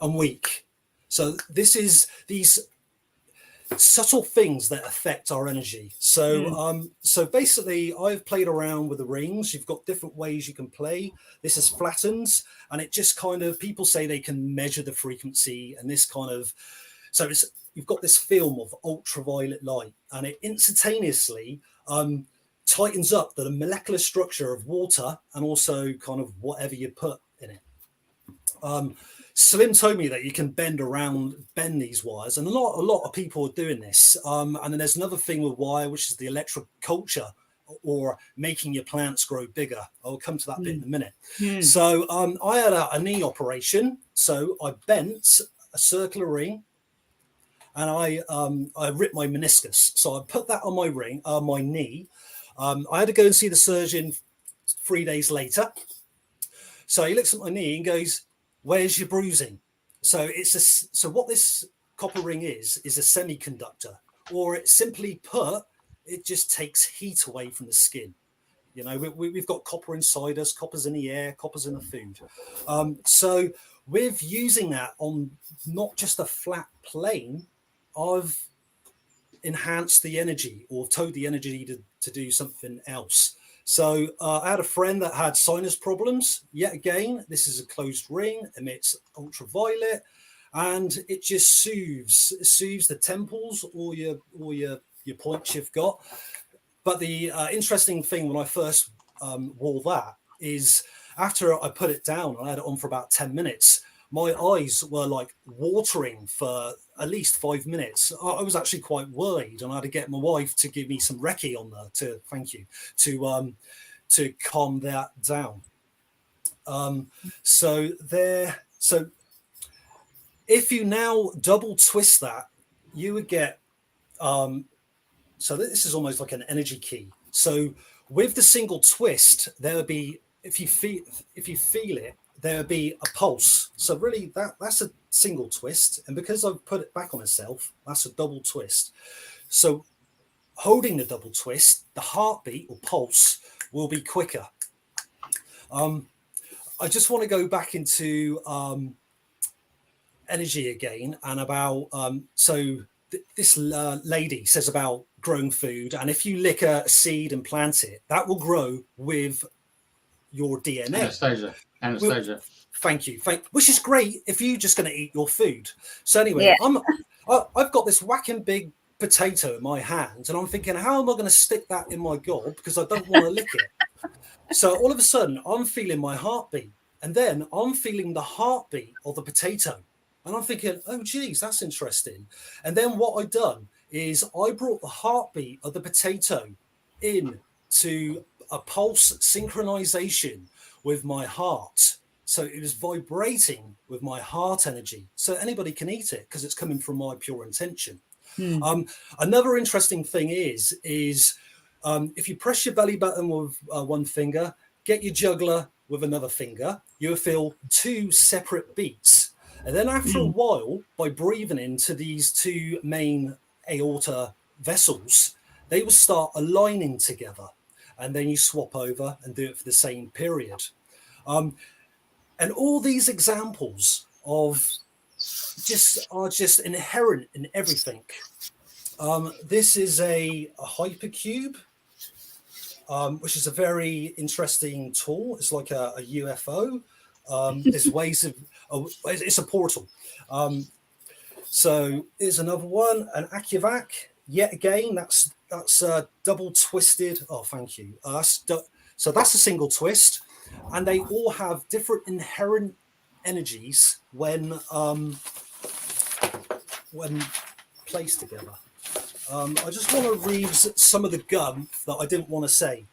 I'm weak. So this is these subtle things that affect our energy. So so basically I've played around with the rings. You've got different ways you can play. This is flattened, and it just kind of, people say they can measure the frequency, and this kind of, so it's, you've got this film of ultraviolet light, and it instantaneously tightens up the molecular structure of water and also kind of whatever you put in it. Slim told me that you can bend these wires, and a lot of people are doing this. And then there's another thing with wire, which is the electroculture, or making your plants grow bigger. I'll come to that bit in a minute. So I had a knee operation, so I bent a circular ring, and I ripped my meniscus. So I put that on my knee. I had to go and see the surgeon 3 days later. So he looks at my knee and goes, "Where's your bruising?" So so what this copper ring is a semiconductor, or it simply put, it just takes heat away from the skin. You know, we've got copper inside us, copper's in the air, copper's in the food. So with using that on not just a flat plane, I've enhanced the energy, or told the energy to do something else. So I had a friend that had sinus problems. Yet again, this is a closed ring, emits ultraviolet, and it just soothes the temples or your points you've got. But the interesting thing when I first wore that is, after I put it down and I had it on for about 10 minutes, my eyes were like watering for at least 5 minutes. I was actually quite worried, and I had to get my wife to give me some Recce on there to calm that down. So if you now double twist that, you would get, so this is almost like an energy key. So with the single twist, there would be, if you feel it, there would be a pulse. So really that's a single twist. And because I've put it back on itself, that's a double twist. So holding the double twist, the heartbeat or pulse will be quicker. I just want to go back into energy again, and about, this lady says about growing food. And if you lick a seed and plant it, that will grow with your DNA. Anastasia. Thank you. Which is great if you're just going to eat your food. So anyway, I've got this whacking big potato in my hand, and I'm thinking, how am I going to stick that in my gob, because I don't want to lick it. So all of a sudden, I'm feeling my heartbeat, and then I'm feeling the heartbeat of the potato, and I'm thinking, oh geez, that's interesting. And then what I've done is I brought the heartbeat of the potato into a pulse synchronization with my heart. So it was vibrating with my heart energy. So anybody can eat it because it's coming from my pure intention. Another interesting thing is if you press your belly button with one finger, get your jugular with another finger, you'll feel two separate beats. And then after a while, by breathing into these two main aorta vessels, they will start aligning together. And then you swap over and do it for the same period. And all these examples of are just inherent in everything. This is a hypercube, which is a very interesting tool. It's like a UFO. There's ways of, it's a portal. So here's another one, an AccuVac. Yet again, that's double twisted. Oh, thank you. So that's a single twist, and they all have different inherent energies when placed together. I just want to read some of the gum that I didn't want to say.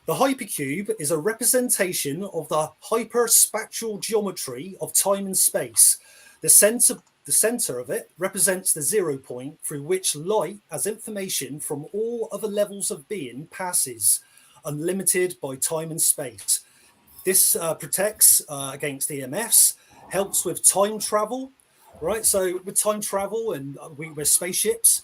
The hypercube is a representation of the hyperspectral geometry of time and space. The center of it represents the 0 point through which light as information from all other levels of being passes, unlimited by time and space. This protects against EMFs, helps with time travel, right? So with time travel and we're spaceships,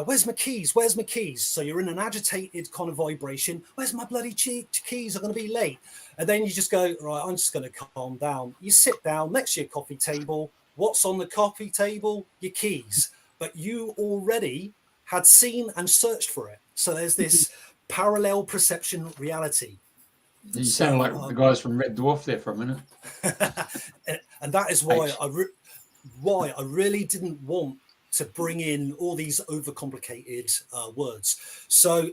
where's my keys? Where's my keys? So you're in an agitated kind of vibration. Where's my bloody keys? I'm going to be late. And then you just go, right, I'm just going to calm down. You sit down next to your coffee table. What's on the coffee table? Your keys. But you already had seen and searched for it. So there's this parallel perception reality. You sound like the guys from Red Dwarf there for a minute. And that is why I really didn't want to bring in all these overcomplicated words. So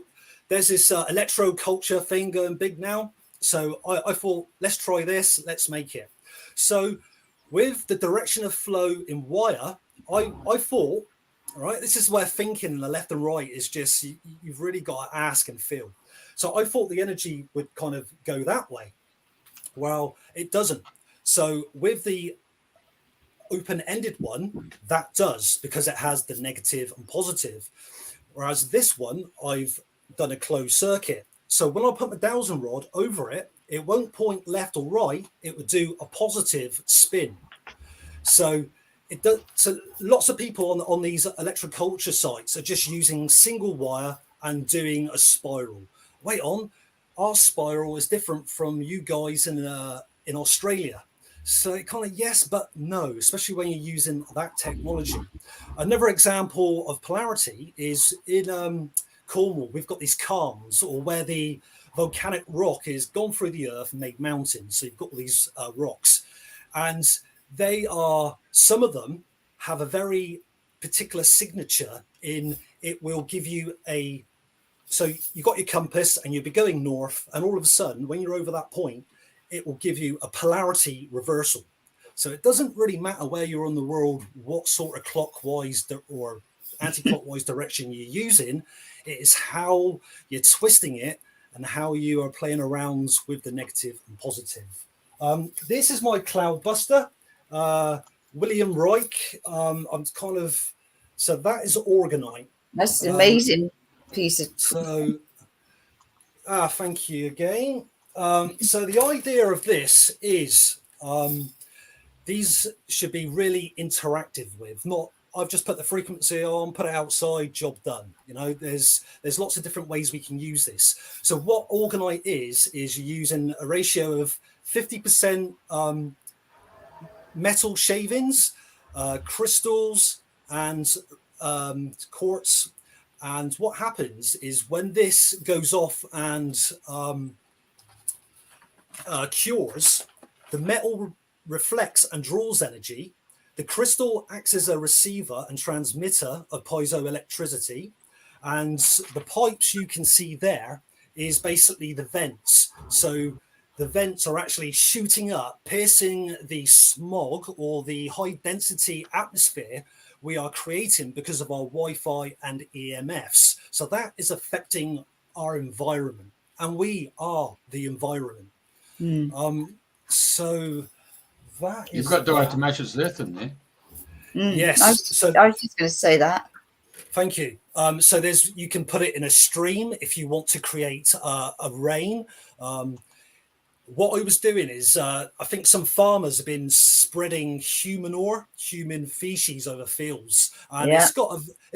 there's this electro culture thing going big now. So I thought, let's try this, let's make it. So with the direction of flow in wire, I thought, all right, this is where thinking in the left and right is just, you've really got to ask and feel. So I thought the energy would kind of go that way. Well, it doesn't. So with the open-ended one, that does, because it has the negative and positive. Whereas this one, I've done a closed circuit. So when I put my dowsing rod over it, it won't point left or right. It would do a positive spin. So it does. So lots of people on these electroculture sites are just using single wire and doing a spiral. Wait on, our spiral is different from you guys in Australia. So it kind of yes, but no, especially when you're using that technology. Another example of polarity is in Cornwall. We've got these calms, or where the volcanic rock is gone through the earth and made mountains. So you've got all these rocks, and they are, some of them have a very particular signature in, it will give you a, so you've got your compass and you'll be going north, and all of a sudden when you're over that point, it will give you a polarity reversal. So it doesn't really matter where you're on the world, what sort of clockwise or anti-clockwise direction you're using. It is how you're twisting it and how you are playing around with the negative and positive. This is my cloud buster, William Reich. I'm kind of, so that is orgonite. That's an amazing piece of. So, thank you again. So the idea of this is these should be really interactive with, not I've just put the frequency on, put it outside, job done. You know, there's lots of different ways we can use this. So what orgonite is you're using a ratio of 50% metal shavings, crystals, and quartz. And what happens is when this goes off and cures, the metal reflects and draws energy. The crystal acts as a receiver and transmitter of piezoelectricity. And the pipes you can see there is basically the vents. So the vents are actually shooting up, piercing the smog or the high density atmosphere we are creating because of our Wi-Fi and EMFs. So that is affecting our environment, and we are the environment. So that is. You've got diatomaceous earth in there. Yes. I was just going to say that. Thank you. So you can put it in a stream if you want to create a rain. What I was doing is, I think some farmers have been spreading human feces over fields, and it's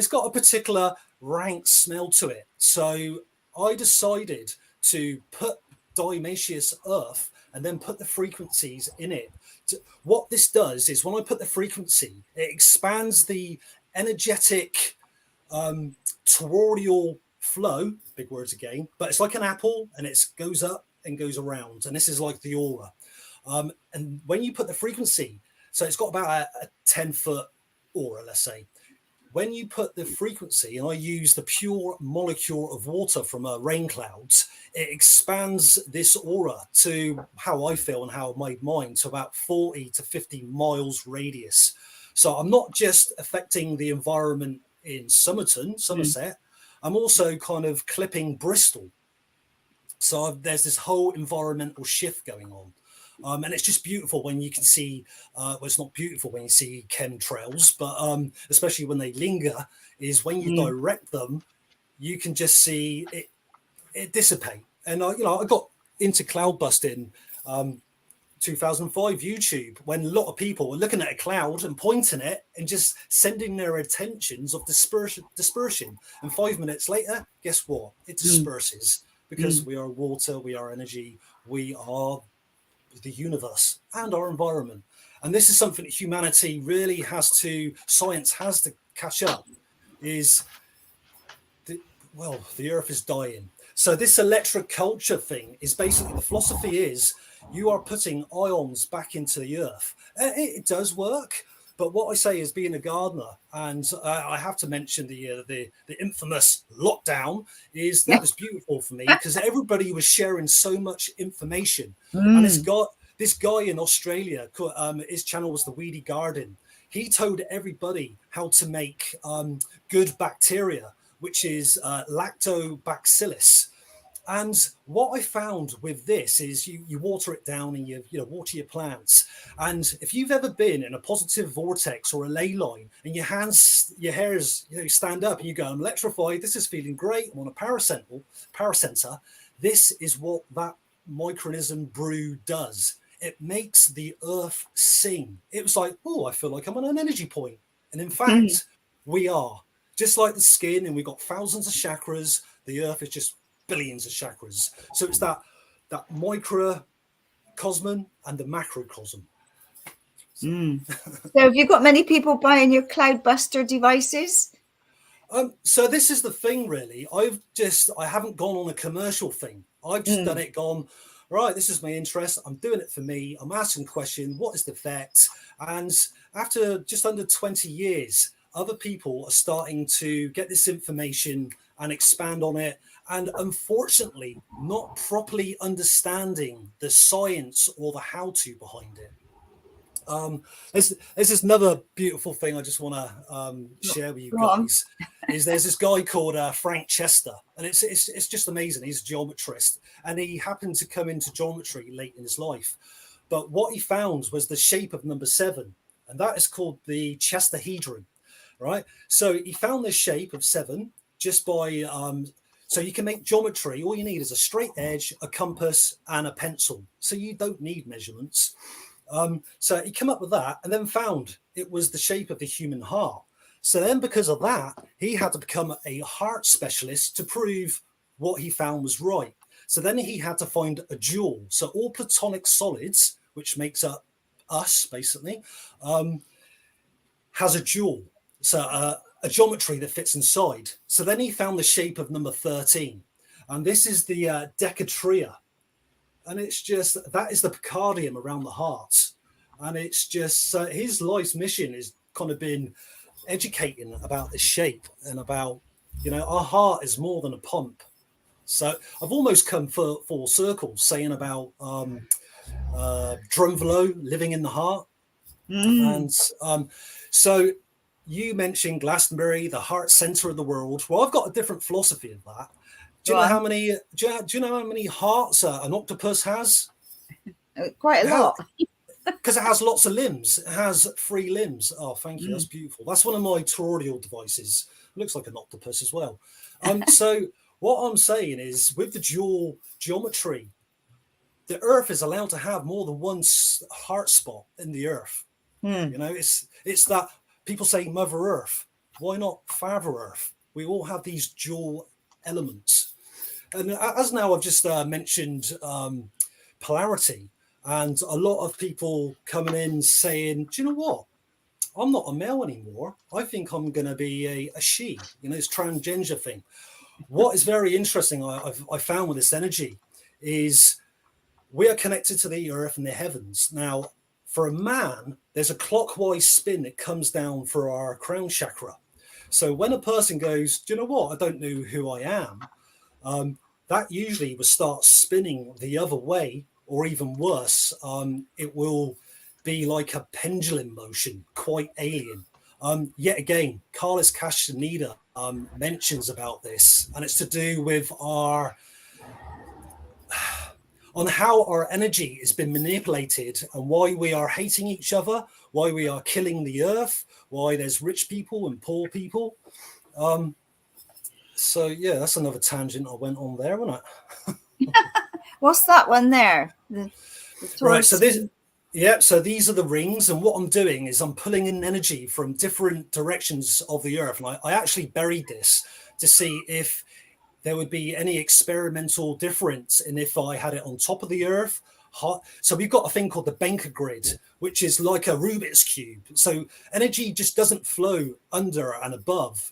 got a particular rank smell to it. So I decided to put diatomaceous earth and then put the frequencies in it. What this does is, when I put the frequency, it expands the energetic toroidal flow, big words again, but it's like an apple, and it goes up and goes around, and this is like the aura. And when you put the frequency, so it's got about a 10-foot aura, let's say. When you put the frequency, and I use the pure molecule of water from rain clouds, it expands this aura to how I feel and how I made mine, to about 40 to 50 miles radius. So I'm not just affecting the environment in Somerset, I'm also kind of clipping Bristol. So there's this whole environmental shift going on. And it's just beautiful when you can see, well, it's not beautiful when you see chemtrails, but especially when they linger, is when you direct them, you can just see it dissipate. And I got into cloud busting 2005 YouTube, when a lot of people were looking at a cloud and pointing it and just sending their attentions of dispersion. And 5 minutes later, guess what? It disperses because we are water, we are energy, we are the universe and our environment. And this is something that humanity really science has to catch up, is the earth is dying. So this electric culture thing is basically, the philosophy is you are putting ions back into the earth. It does work, but what I say is, being a gardener, and I have to mention the infamous lockdown, is that was beautiful for me, because everybody was sharing so much information. And this guy in Australia, his channel was The Weedy Garden. He told everybody how to make good bacteria, which is lactobacillus. And what I found with this is you water it down and you water your plants. And if you've ever been in a positive vortex or a ley line and your hairs stand up and you go, I'm electrified, this is feeling great, I'm on a paracenter, this is what that microorganism brew does. It makes the earth sing. It was like, oh, I feel like I'm on an energy point. And in fact, we are. Just like the skin, and we've got thousands of chakras, the earth is just billions of chakras. So it's that microcosm and the macrocosm. So have you got many people buying your Cloudbuster devices? So this is the thing, really. I haven't gone on a commercial thing. I've just done it, gone, right, this is my interest. I'm doing it for me. I'm asking questions. What is the effect? And after just under 20 years, other people are starting to get this information and expand on it. And unfortunately, not properly understanding the science or the how-to behind it. This is another beautiful thing I just want to share with you guys. Is there's this guy called Frank Chester, and it's just amazing. He's a geometrist, and he happened to come into geometry late in his life. But what he found was the shape of number 7, and that is called the Chesterhedron, right? So he found this shape of 7 just by so you can make geometry. All you need is a straight edge, a compass, and a pencil. So you don't need measurements. So he came up with that, and then found it was the shape of the human heart. So then, because of that, he had to become a heart specialist to prove what he found was right. So then he had to find a jewel. So all platonic solids, which makes up us basically, has a jewel. So a geometry that fits inside. So then he found the shape of number 13, and this is the Decatria. And it's just, that is the Picardium around the heart. And it's just, his life's mission is kind of been educating about this shape and about, our heart is more than a pump. So I've almost come full circle saying about Drunvalo living in the heart. And so you mentioned Glastonbury, the heart center of the world. Well, I've got a different philosophy of that. Do you know how many? Do you know how many hearts an octopus has? Quite a lot. Because it has lots of limbs. It has 3 limbs. Oh, thank you. That's beautiful. That's one of my toroidal devices. It looks like an octopus as well. So what I'm saying is, with the dual geometry, the Earth is allowed to have more than one heart spot in the Earth. It's that people say Mother Earth. Why not Father Earth? We all have these dual elements. And as now I've just mentioned polarity, and a lot of people coming in saying, do you know what? I'm not a male anymore. I think I'm going to be a she, this transgender thing. What is very interesting, I found with this energy, is we are connected to the earth and the heavens. Now, for a man, there's a clockwise spin that comes down for our crown chakra. So when a person goes, do you know what? I don't know who I am. That usually will start spinning the other way, or even worse, it will be like a pendulum motion, quite alien. Yet again, Carlos Castaneda mentions about this, and it's to do with on how our energy has been manipulated and why we are hating each other, why we are killing the earth, why there's rich people and poor people. So yeah, that's another tangent I went on there, wasn't it? What's that one there? Right. So these are the rings, and what I'm doing is I'm pulling in energy from different directions of the Earth, and I actually buried this to see if there would be any experimental difference in if I had it on top of the Earth. So we've got a thing called the Benker grid, which is like a Rubik's cube. So energy just doesn't flow under and above.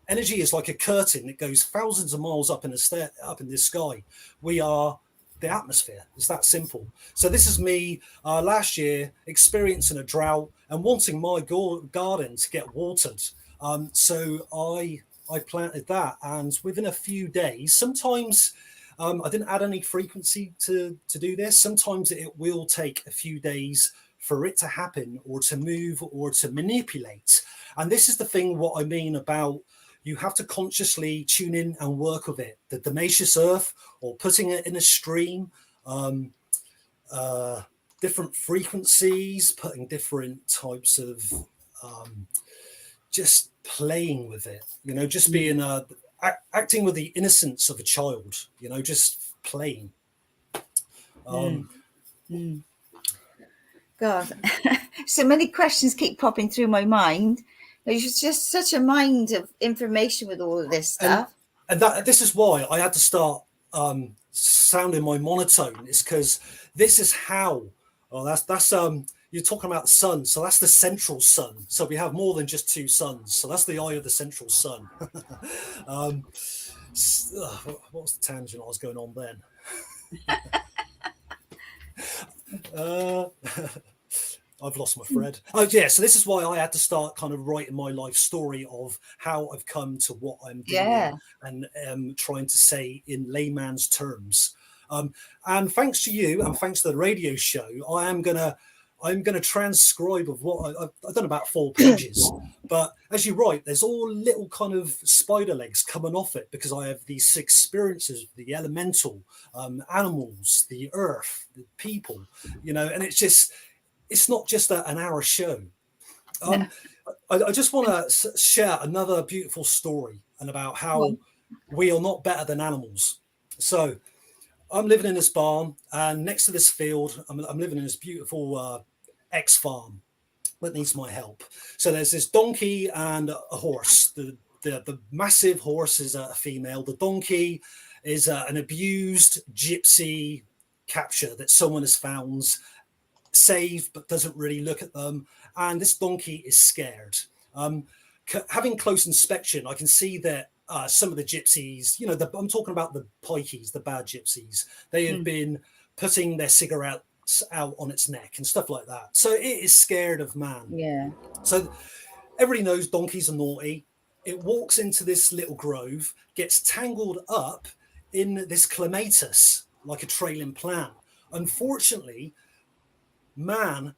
Energy is like a curtain that goes thousands of miles up in the sky. We are the atmosphere. It's that simple. So this is me last year experiencing a drought and wanting my garden to get watered. So I planted that, and within a few days, sometimes I didn't add any frequency to do this. Sometimes it will take a few days for it to happen, or to move, or to manipulate. And this is the thing, what I mean about you have to consciously tune in and work with it. The Damascus Earth, or putting it in a stream, different frequencies, putting different types of just playing with it, just being acting with the innocence of a child, just playing. God, so many questions keep popping through my mind. There's just such a mind of information with all of this stuff. And this is why I had to start sounding my monotone, is because this is how. That's you're talking about the sun, so that's the central sun. So we have more than just two suns. So that's the eye of the central sun. What was the tangent I was going on then? I've lost my thread. Oh yeah, so this is why I had to start kind of writing my life story of how I've come to what I'm doing, and trying to say in layman's terms. And thanks to you, and thanks to the radio show, I'm gonna transcribe of what I've done about 4 pages. But as you write, there's all little kind of spider legs coming off it, because I have these experiences of the elemental, animals, the earth, the people, and it's not just an hour show. I just want to share another beautiful story, and about how we are not better than animals. So I'm living in this barn, and next to this field, I'm living in this beautiful X farm that needs my help. So there's this donkey and a horse. The massive horse is a female. The donkey is an abused gypsy capture that someone has found, saved, but doesn't really look at them. And this donkey is scared. Having close inspection, I can see that some of the gypsies, I'm talking about the pikeys, the bad gypsies, they have been putting their cigarettes out on its neck and stuff like that. So it is scared of man. Yeah. So everybody knows donkeys are naughty. It walks into this little grove, gets tangled up in this clematis, like a trailing plant. Unfortunately, man,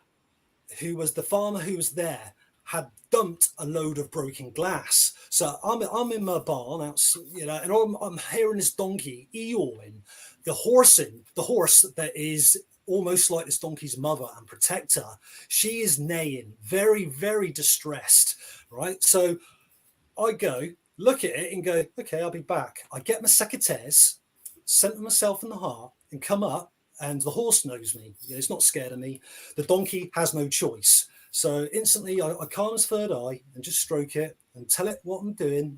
who was the farmer who was there, had dumped a load of broken glass. So I'm in my barn, and I'm hearing this donkey eeyawing. The horse that is almost like this donkey's mother and protector, she is neighing, very, very distressed, right? So I go, look at it and go, okay, I'll be back. I get my secateurs, center myself in the heart, and come up, and the horse knows me. It's not scared of me. The donkey has no choice. So instantly I calm his third eye and just stroke it and tell it what I'm doing,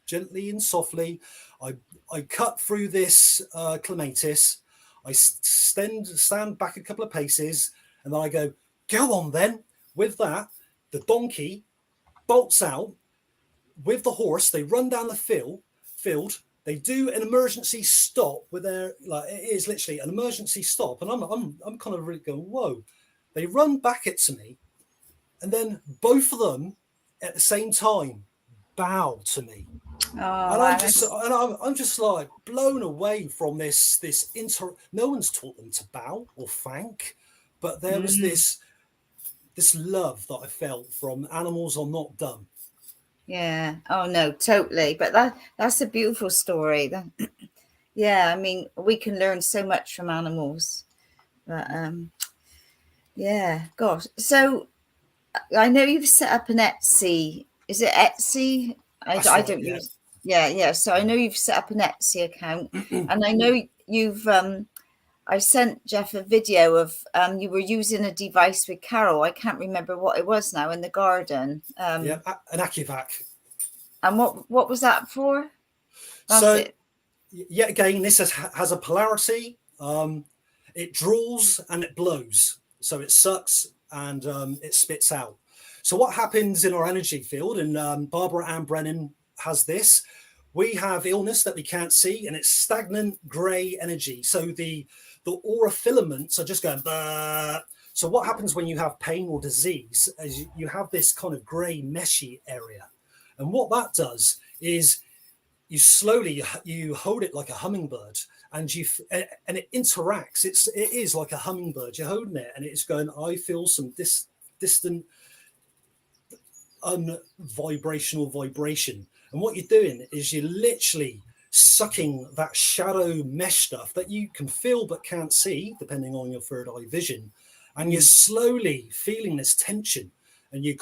gently and softly. I cut through this clematis. I stand back a couple of paces, and then I go on then. With that, the donkey bolts out with the horse. They run down the field. They do an emergency stop with their, it is literally an emergency stop. And I'm kind of really going, whoa. They run back it to me, and then both of them at the same time bow to me. And I'm just like blown away from this no one's taught them to bow or thank, but there was this love that I felt from animals are not dumb. Yeah. Oh no, totally. But that's a beautiful story. Yeah, I mean, we can learn so much from animals. But yeah, gosh. So I know you've set up an Etsy. Is it Etsy? I don't use. Yeah. So I know you've set up an Etsy account, and I know you've I sent Jeff a video of you were using a device with Carol. I can't remember what it was now in the garden. Yeah, an AccuVac. And what was that for? That's so it. Yet again, this has a polarity. It draws and it blows. So it sucks and it spits out. So what happens in our energy field, and Barbara Brennan has this, we have illness that we can't see, and it's stagnant gray energy. So the aura filaments are just going, bah. So what happens when you have pain or disease is you have this kind of gray meshy area. And what that does is you slowly, you hold it like a hummingbird, and it interacts. It is like a hummingbird. You're holding it and it's going, I feel some distant unvibrational vibration. And what you're doing is you're literally sucking that shadow mesh stuff that you can feel but can't see, depending on your third eye vision. And you're slowly feeling this tension, and you're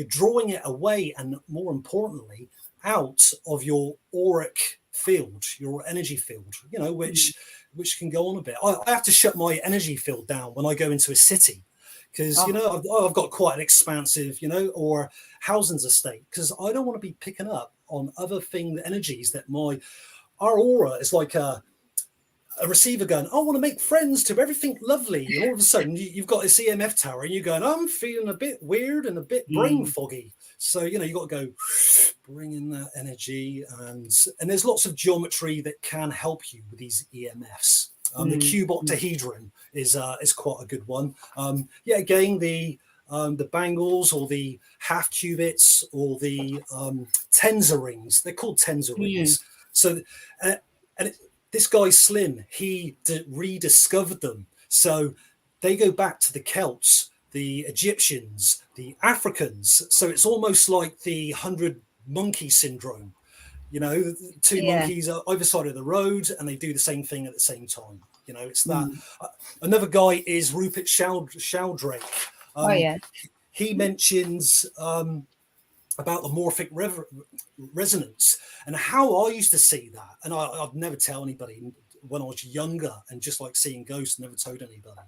drawing it away, and more importantly, out of your auric field, your energy field, which can go on a bit. I have to shut my energy field down when I go into a city, because I've got quite an expansive, or housings estate, because I don't want to be picking up on other energies that our aura is like a receiver going, I want to make friends to everything lovely, and all of a sudden you've got this EMF tower and you're going, I'm feeling a bit weird and a bit brain foggy. So you got to go bring in that energy, and there's lots of geometry that can help you with these EMFs. The cube octahedron is quite a good one. Again, the bangles or the half cubits or the tensor rings, they're called tensor rings. So this guy Slim, he rediscovered them. So they go back to the Celts, the Egyptians, the Africans. So it's almost like the 100 monkey syndrome. Two monkeys are either side of the road and they do the same thing at the same time. It's that. Another guy is Rupert Sheldrake. He mentions about the morphic resonance, and how I used to see that. And I'd never tell anybody when I was younger, and just like seeing ghosts, never told anybody,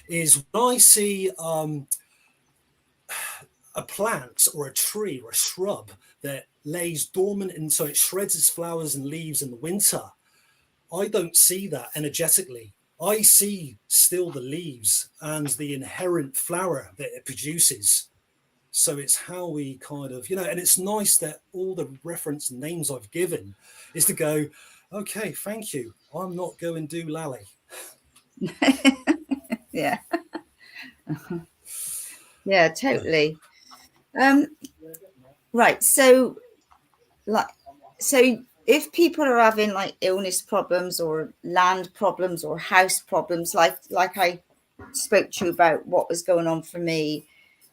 is when I see a plant or a tree or a shrub that lays dormant, and so it shreds its flowers and leaves in the winter, I don't see that energetically. I see still the leaves and the inherent flower that it produces. So it's how we kind of, and it's nice that all the reference names I've given is to go, okay, thank you. I'm not going to do lally. Yeah. Yeah, totally. Right. So if people are having like illness problems or land problems or house problems, like I spoke to you about what was going on for me,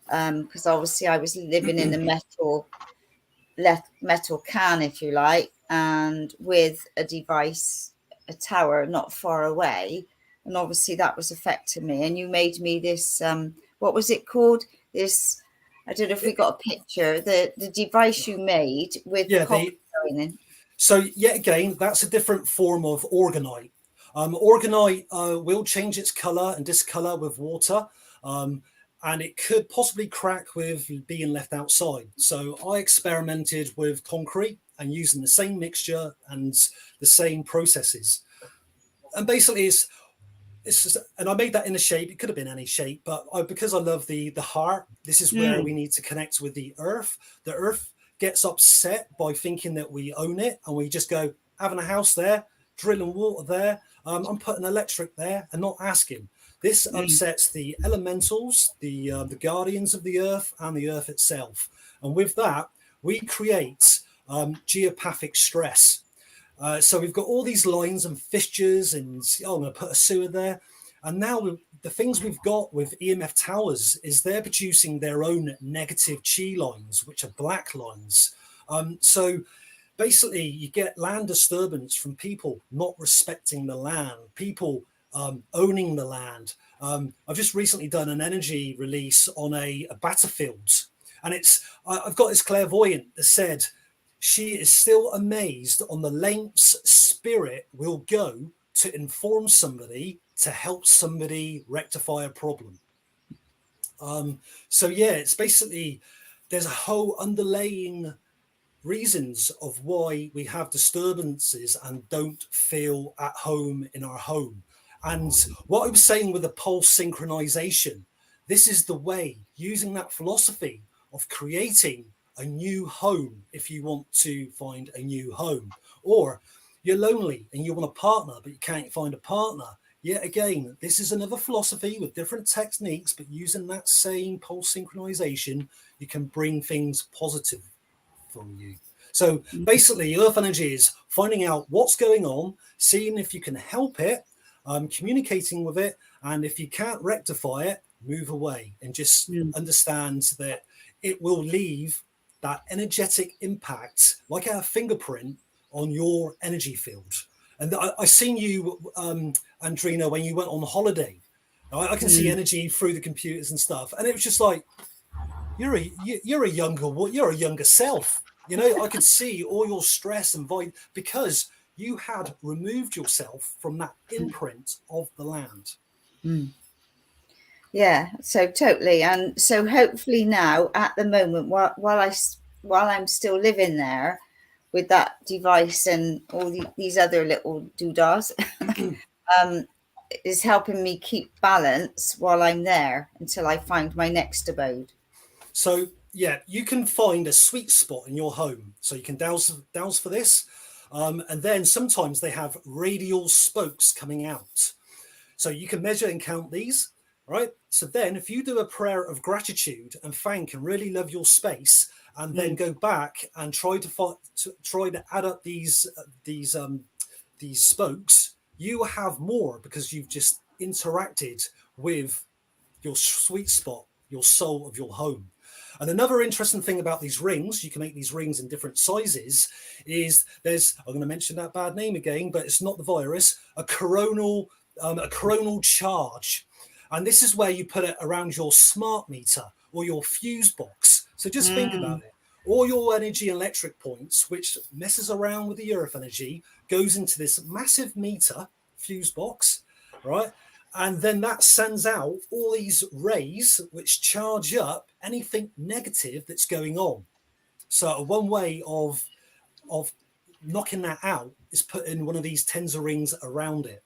because obviously I was living in a metal can, if you like, and with a device, a tower not far away, and obviously that was affecting me. And you made me this, what was it called? This, I don't know if we got a picture, the device you made with copper going in. So yet again, that's a different form of orgonite. Orgonite will change its color and discolor with water. And it could possibly crack with being left outside. So I experimented with concrete and using the same mixture and the same processes. And basically it's just, and I made that in a shape. It could have been any shape, but because I love the heart, this is where we need to connect with the earth. The earth gets upset by thinking that we own it, and we just go, having a house there, drilling water there, I'm putting electric there and not asking. This upsets the elementals, the guardians of the earth, and the earth itself. And with that, we create geopathic stress. So we've got all these lines and fixtures, and I'm going to put a sewer there. And now the things we've got with EMF towers is they're producing their own negative chi lines, which are black lines. So basically, you get land disturbance from people not respecting the land, people owning the land. I've just recently done an energy release on a battlefield, and I've got this clairvoyant that said she is still amazed on the lengths spirit will go to inform somebody to help somebody rectify a problem. So yeah, it's basically, there's a whole underlying reasons of why we have disturbances and don't feel at home in our home. And what I was saying with the pulse synchronization, this is the way, using that philosophy of creating a new home if you want to find a new home. Or you're lonely and you want a partner, but you can't find a partner. Yet again, this is another philosophy with different techniques, but using that same pulse synchronization, you can bring things positive for you. So basically, earth energy is finding out what's going on, seeing if you can help it, communicating with it, and if you can't rectify it, move away and just understand that it will leave that energetic impact, like a fingerprint, on your energy field. And I seen you, Andrena, when you went on holiday. I can see energy through the computers and stuff, and it was just like, you're a younger self. You know, I could see all your stress and void because you had removed yourself from that imprint of the land. Yeah, so totally. And so hopefully now, at the moment, while I'm still living there with that device and all these other little doodahs, is helping me keep balance while I'm there until I find my next abode. So yeah, you can find a sweet spot in your home. So you can dowse for this. And then sometimes they have radial spokes coming out. So you can measure and count these, right? So then if you do a prayer of gratitude and thank and really love your space, and then go back and try to add up these spokes, you will have more because you've just interacted with your sweet spot, your soul of your home. And another interesting thing about these rings, you can make these rings in different sizes, is I'm going to mention that bad name again, but it's not the virus, a coronal charge. And this is where you put it around your smart meter or your fuse box. So just think about it. All your energy electric points, which messes around with the earth energy, goes into this massive meter fuse box, right? And then that sends out all these rays which charge up anything negative that's going on. So one way of knocking that out is putting one of these tensor rings around it,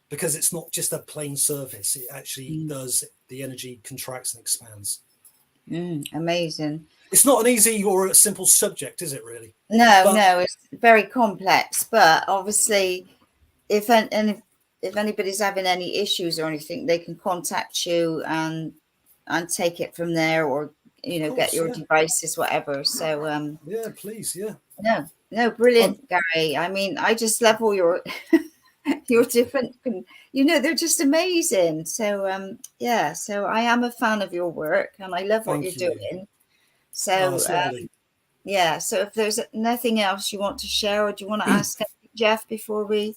because it's not just a plain surface. It actually does, the energy contracts and expands. Amazing. It's not an easy or a simple subject, is it really? No, it's very complex. But obviously, if anybody's having any issues or anything, they can contact you and take it from there, or get your devices, whatever. So yeah, please, yeah. No, brilliant, Garry. I mean, I just love all your your different, they're just amazing. So yeah, so I am a fan of your work and I love what you're doing. So yeah, so if there's nothing else you want to share, or do you want to ask Jeff before we?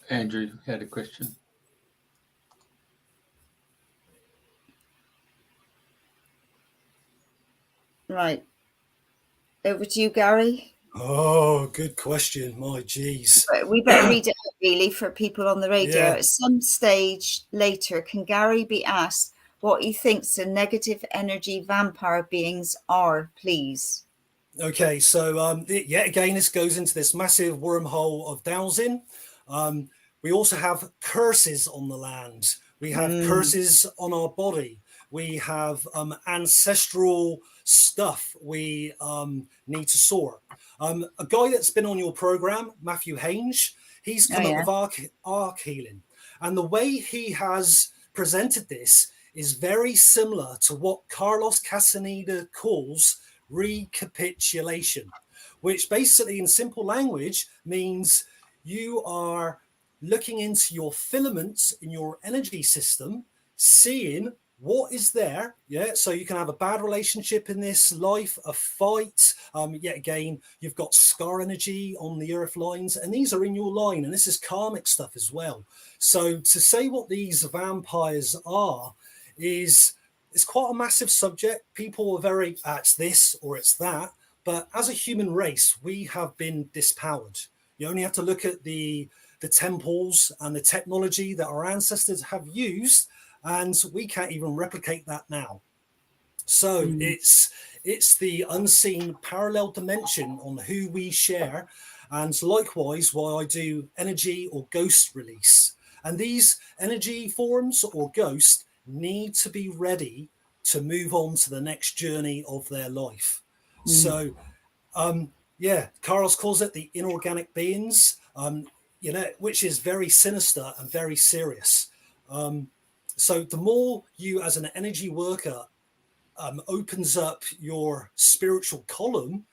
Andrew had a question. Right. Over to you, Garry. Oh, good question. My geez. We better read it out, really, for people on the radio. Yeah. At some stage later, can Garry be asked what he thinks the negative energy vampire beings are, please? Okay, so yet again, this goes into this massive wormhole of dowsing. We also have curses on the land. We have curses on our body. We have ancestral stuff we need to sort. A guy that's been on your program, Matthew Hange, he's come up with arc healing. And the way he has presented this is very similar to what Carlos Castaneda calls recapitulation, which basically in simple language means you are looking into your filaments in your energy system, seeing what is there. Yeah, so you can have a bad relationship in this life, a fight. Yet again, you've got scar energy on the earth lines, and these are in your line, and this is karmic stuff as well. So to say what these vampires are is quite a massive subject. People are very, it's this or it's that. But as a human race, we have been dispowered. You only have to look at the the temples and the technology that our ancestors have used, and we can't even replicate that now. So it's the unseen parallel dimension on who we share, and likewise why I do energy or ghost release. And these energy forms or ghosts need to be ready to move on to the next journey of their life. So Carlos calls it the inorganic beings, which is very sinister and very serious. So the more you as an energy worker opens up your spiritual column,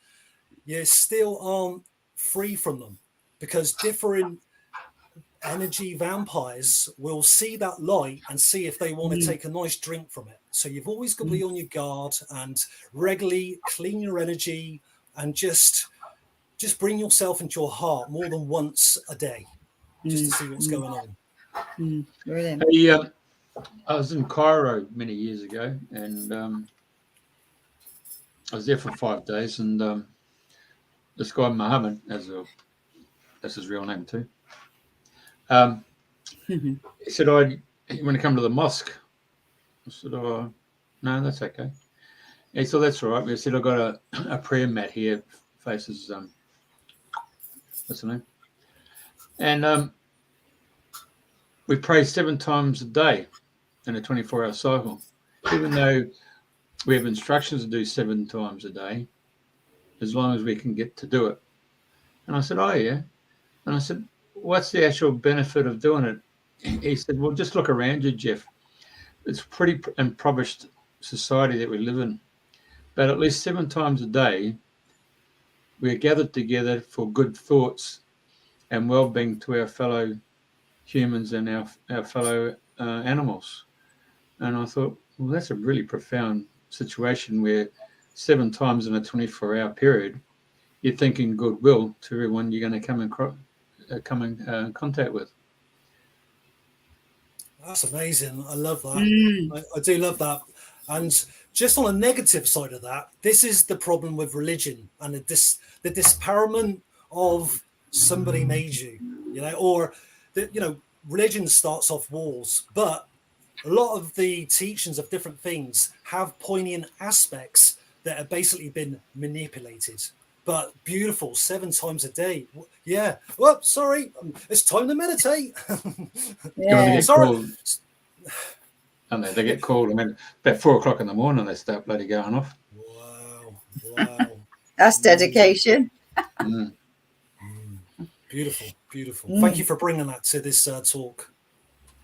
you still aren't free from them, because different energy vampires will see that light and see if they want to take a nice drink from it. So you've always got to be on your guard and regularly clean your energy, and just bring yourself into your heart more than once a day, just to see what's going on. Brilliant. I was in Cairo many years ago, and I was there for 5 days, and this guy Mohammed, that's his real name too. He said, "You want to come to the mosque?" I said, "Oh, no, that's okay." He said, "That's all right." We said, "I've got a prayer mat here, faces what's the name?" And we pray 7 times a day in a 24-hour cycle, even though we have instructions to do 7 times a day, as long as we can get to do it. And I said, "Oh, yeah." And I said, "What's the actual benefit of doing it?" He said, "Well, just look around you, Jeff. It's a pretty impoverished society that we live in. But at least 7 times a day, we are gathered together for good thoughts and well-being to our fellow humans and our fellow animals." And I thought, well, that's a really profound situation where 7 times in a 24-hour period, you're thinking goodwill to everyone you're going to come in contact with. That's amazing. I love that. I do love that. And just on a negative side of that, this is the problem with religion and the disparagement of somebody made you, or religion starts off walls, but a lot of the teachings of different things have poignant aspects that have basically been manipulated. But beautiful, 7 times a day. Yeah. Oh, sorry. It's time to meditate. Yeah. Sorry. And they get called. I mean, about 4 o'clock in the morning, they start bloody going off. Wow. That's dedication. Beautiful. Thank you for bringing that to this talk.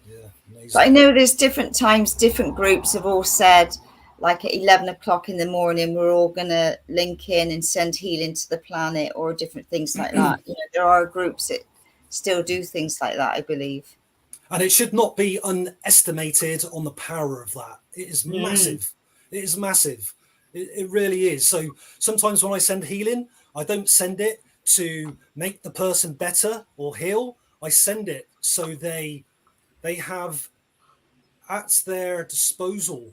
Yeah, amazing. But I know there's different times, different groups have all said, like at 11 o'clock in the morning, we're all going to link in and send healing to the planet, or different things like that. There are groups that still do things like that, I believe. And it should not be underestimated on the power of that. It is massive. It is massive. It really is. So sometimes when I send healing, I don't send it to make the person better or heal. I send it so they have at their disposal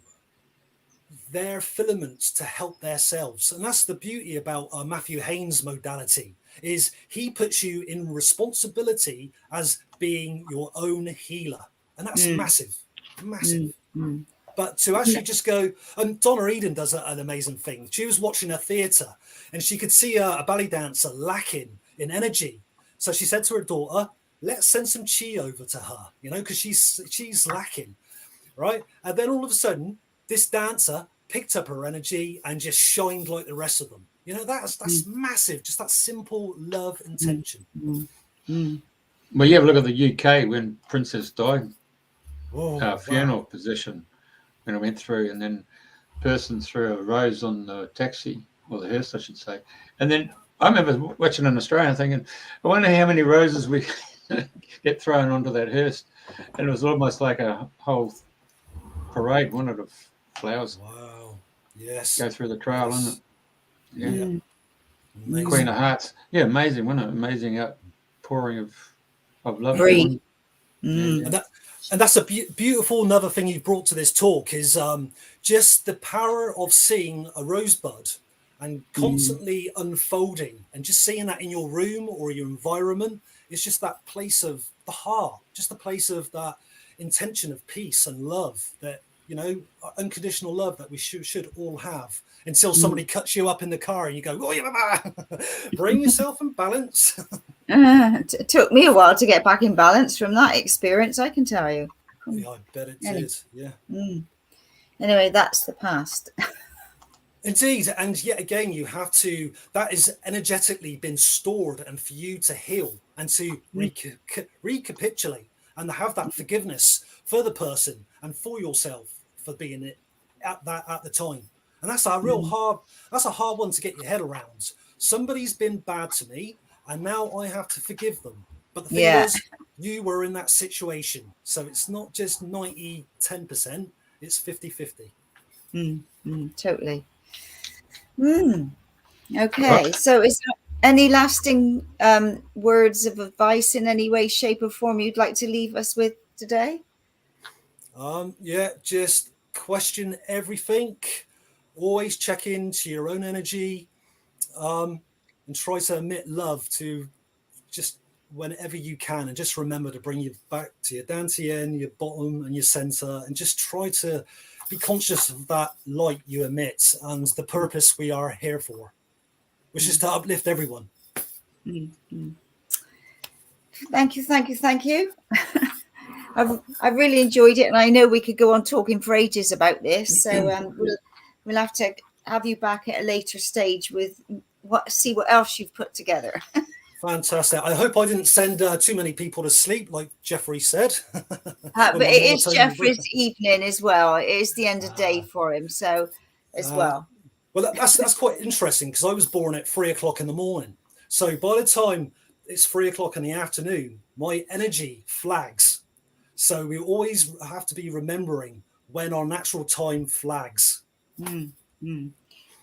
their filaments to help themselves. And that's the beauty about Matthew Haynes' modality, is he puts you in responsibility as being your own healer. And that's massive. But to actually just go, and Donna Eden does an amazing thing. She was watching a theatre and she could see a ballet dancer lacking in energy. So she said to her daughter, let's send some chi over to her, because she's lacking, right? And then all of a sudden, this dancer picked up her energy and just shined like the rest of them. That's massive. Just that simple love intention. Well, you have a look at the UK when Princess died. Funeral position when I went through, and then person threw a rose on the taxi, or the hearse, I should say. And then I remember watching in Australia thinking, I wonder how many roses we get thrown onto that hearse. And it was almost like a whole parade, one of the flowers. Wow. Yes. Go through the trail, isn't it? Yeah. Amazing. Queen of Hearts. Yeah, amazing, wasn't it? Amazing outpouring of love. And that's a beautiful another thing you've brought to this talk is just the power of seeing a rosebud and constantly unfolding, and just seeing that in your room or your environment It's just that place of the heart, just a place of that intention of peace and love, that, you know, unconditional love that we should all have, until somebody cuts you up in the car and you go, oh, yeah, bring yourself in balance. It took me a while to get back in balance from that experience, I can tell you. Yeah, I bet it did. Yeah. Anyway, that's the past. Indeed. And yet again, you have to, that is energetically been stored, and for you to heal and to recapitulate and have that forgiveness for the person and for yourself for being it at the time. And that's a real hard one to get your head around. Somebody's been bad to me, and now I have to forgive them. But the thing is, you were in that situation. So it's not just 10%, it's 50-50. Totally. Okay. So is there any lasting words of advice in any way, shape or form you'd like to leave us with today? Just question everything. Always check into your own energy, and try to emit love to just whenever you can, and just remember to bring you back to your down Tien, your bottom and your center, and just try to be conscious of that light you emit and the purpose we are here for, which is to uplift everyone. Thank you. I've really enjoyed it, and I know we could go on talking for ages about this. So we'll have to have you back at a later stage with see what else you've put together. Fantastic. I hope I didn't send too many people to sleep, like Jeffrey said. But it is Jeffrey's evening as well. It is the end of day for him, so as well. Well, that's quite interesting, because I was born at 3 o'clock in the morning. So by the time it's 3 o'clock in the afternoon, my energy flags. So we always have to be remembering when our natural time flags.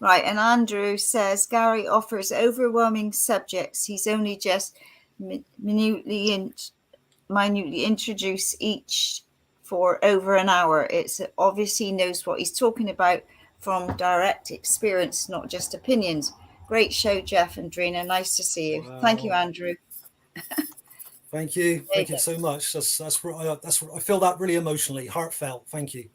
Right, and Andrew says Garry offers overwhelming subjects. He's only just minutely introduced each for over an hour. It's obviously he knows what he's talking about from direct experience, not just opinions. Great show, Jeff and Andrena. Nice to see you. Wow. Thank you, Andrew. Thank you. Thank you so much. That's I feel that really emotionally, heartfelt. Thank you.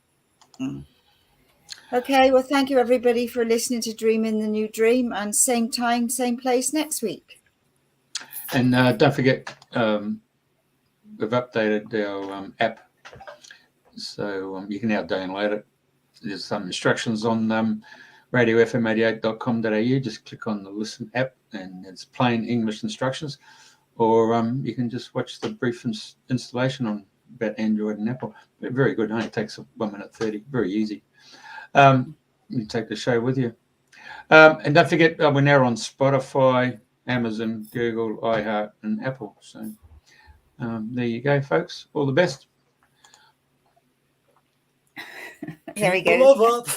Okay, well, thank you everybody for listening to Dream in the New Dream, and same time, same place next week. And don't forget, we've updated our app, so you can now download it. There's some instructions on radiofm88.com.au. Just click on the Listen app, and it's plain English instructions. Or you can just watch the brief installation on about Android and Apple. Very good. It only takes 1 minute 30. Very easy. You take the show with you. And don't forget, we're now on Spotify, Amazon, Google, iHeart, and Apple. So there you go, folks. All the best. There we go. Love up.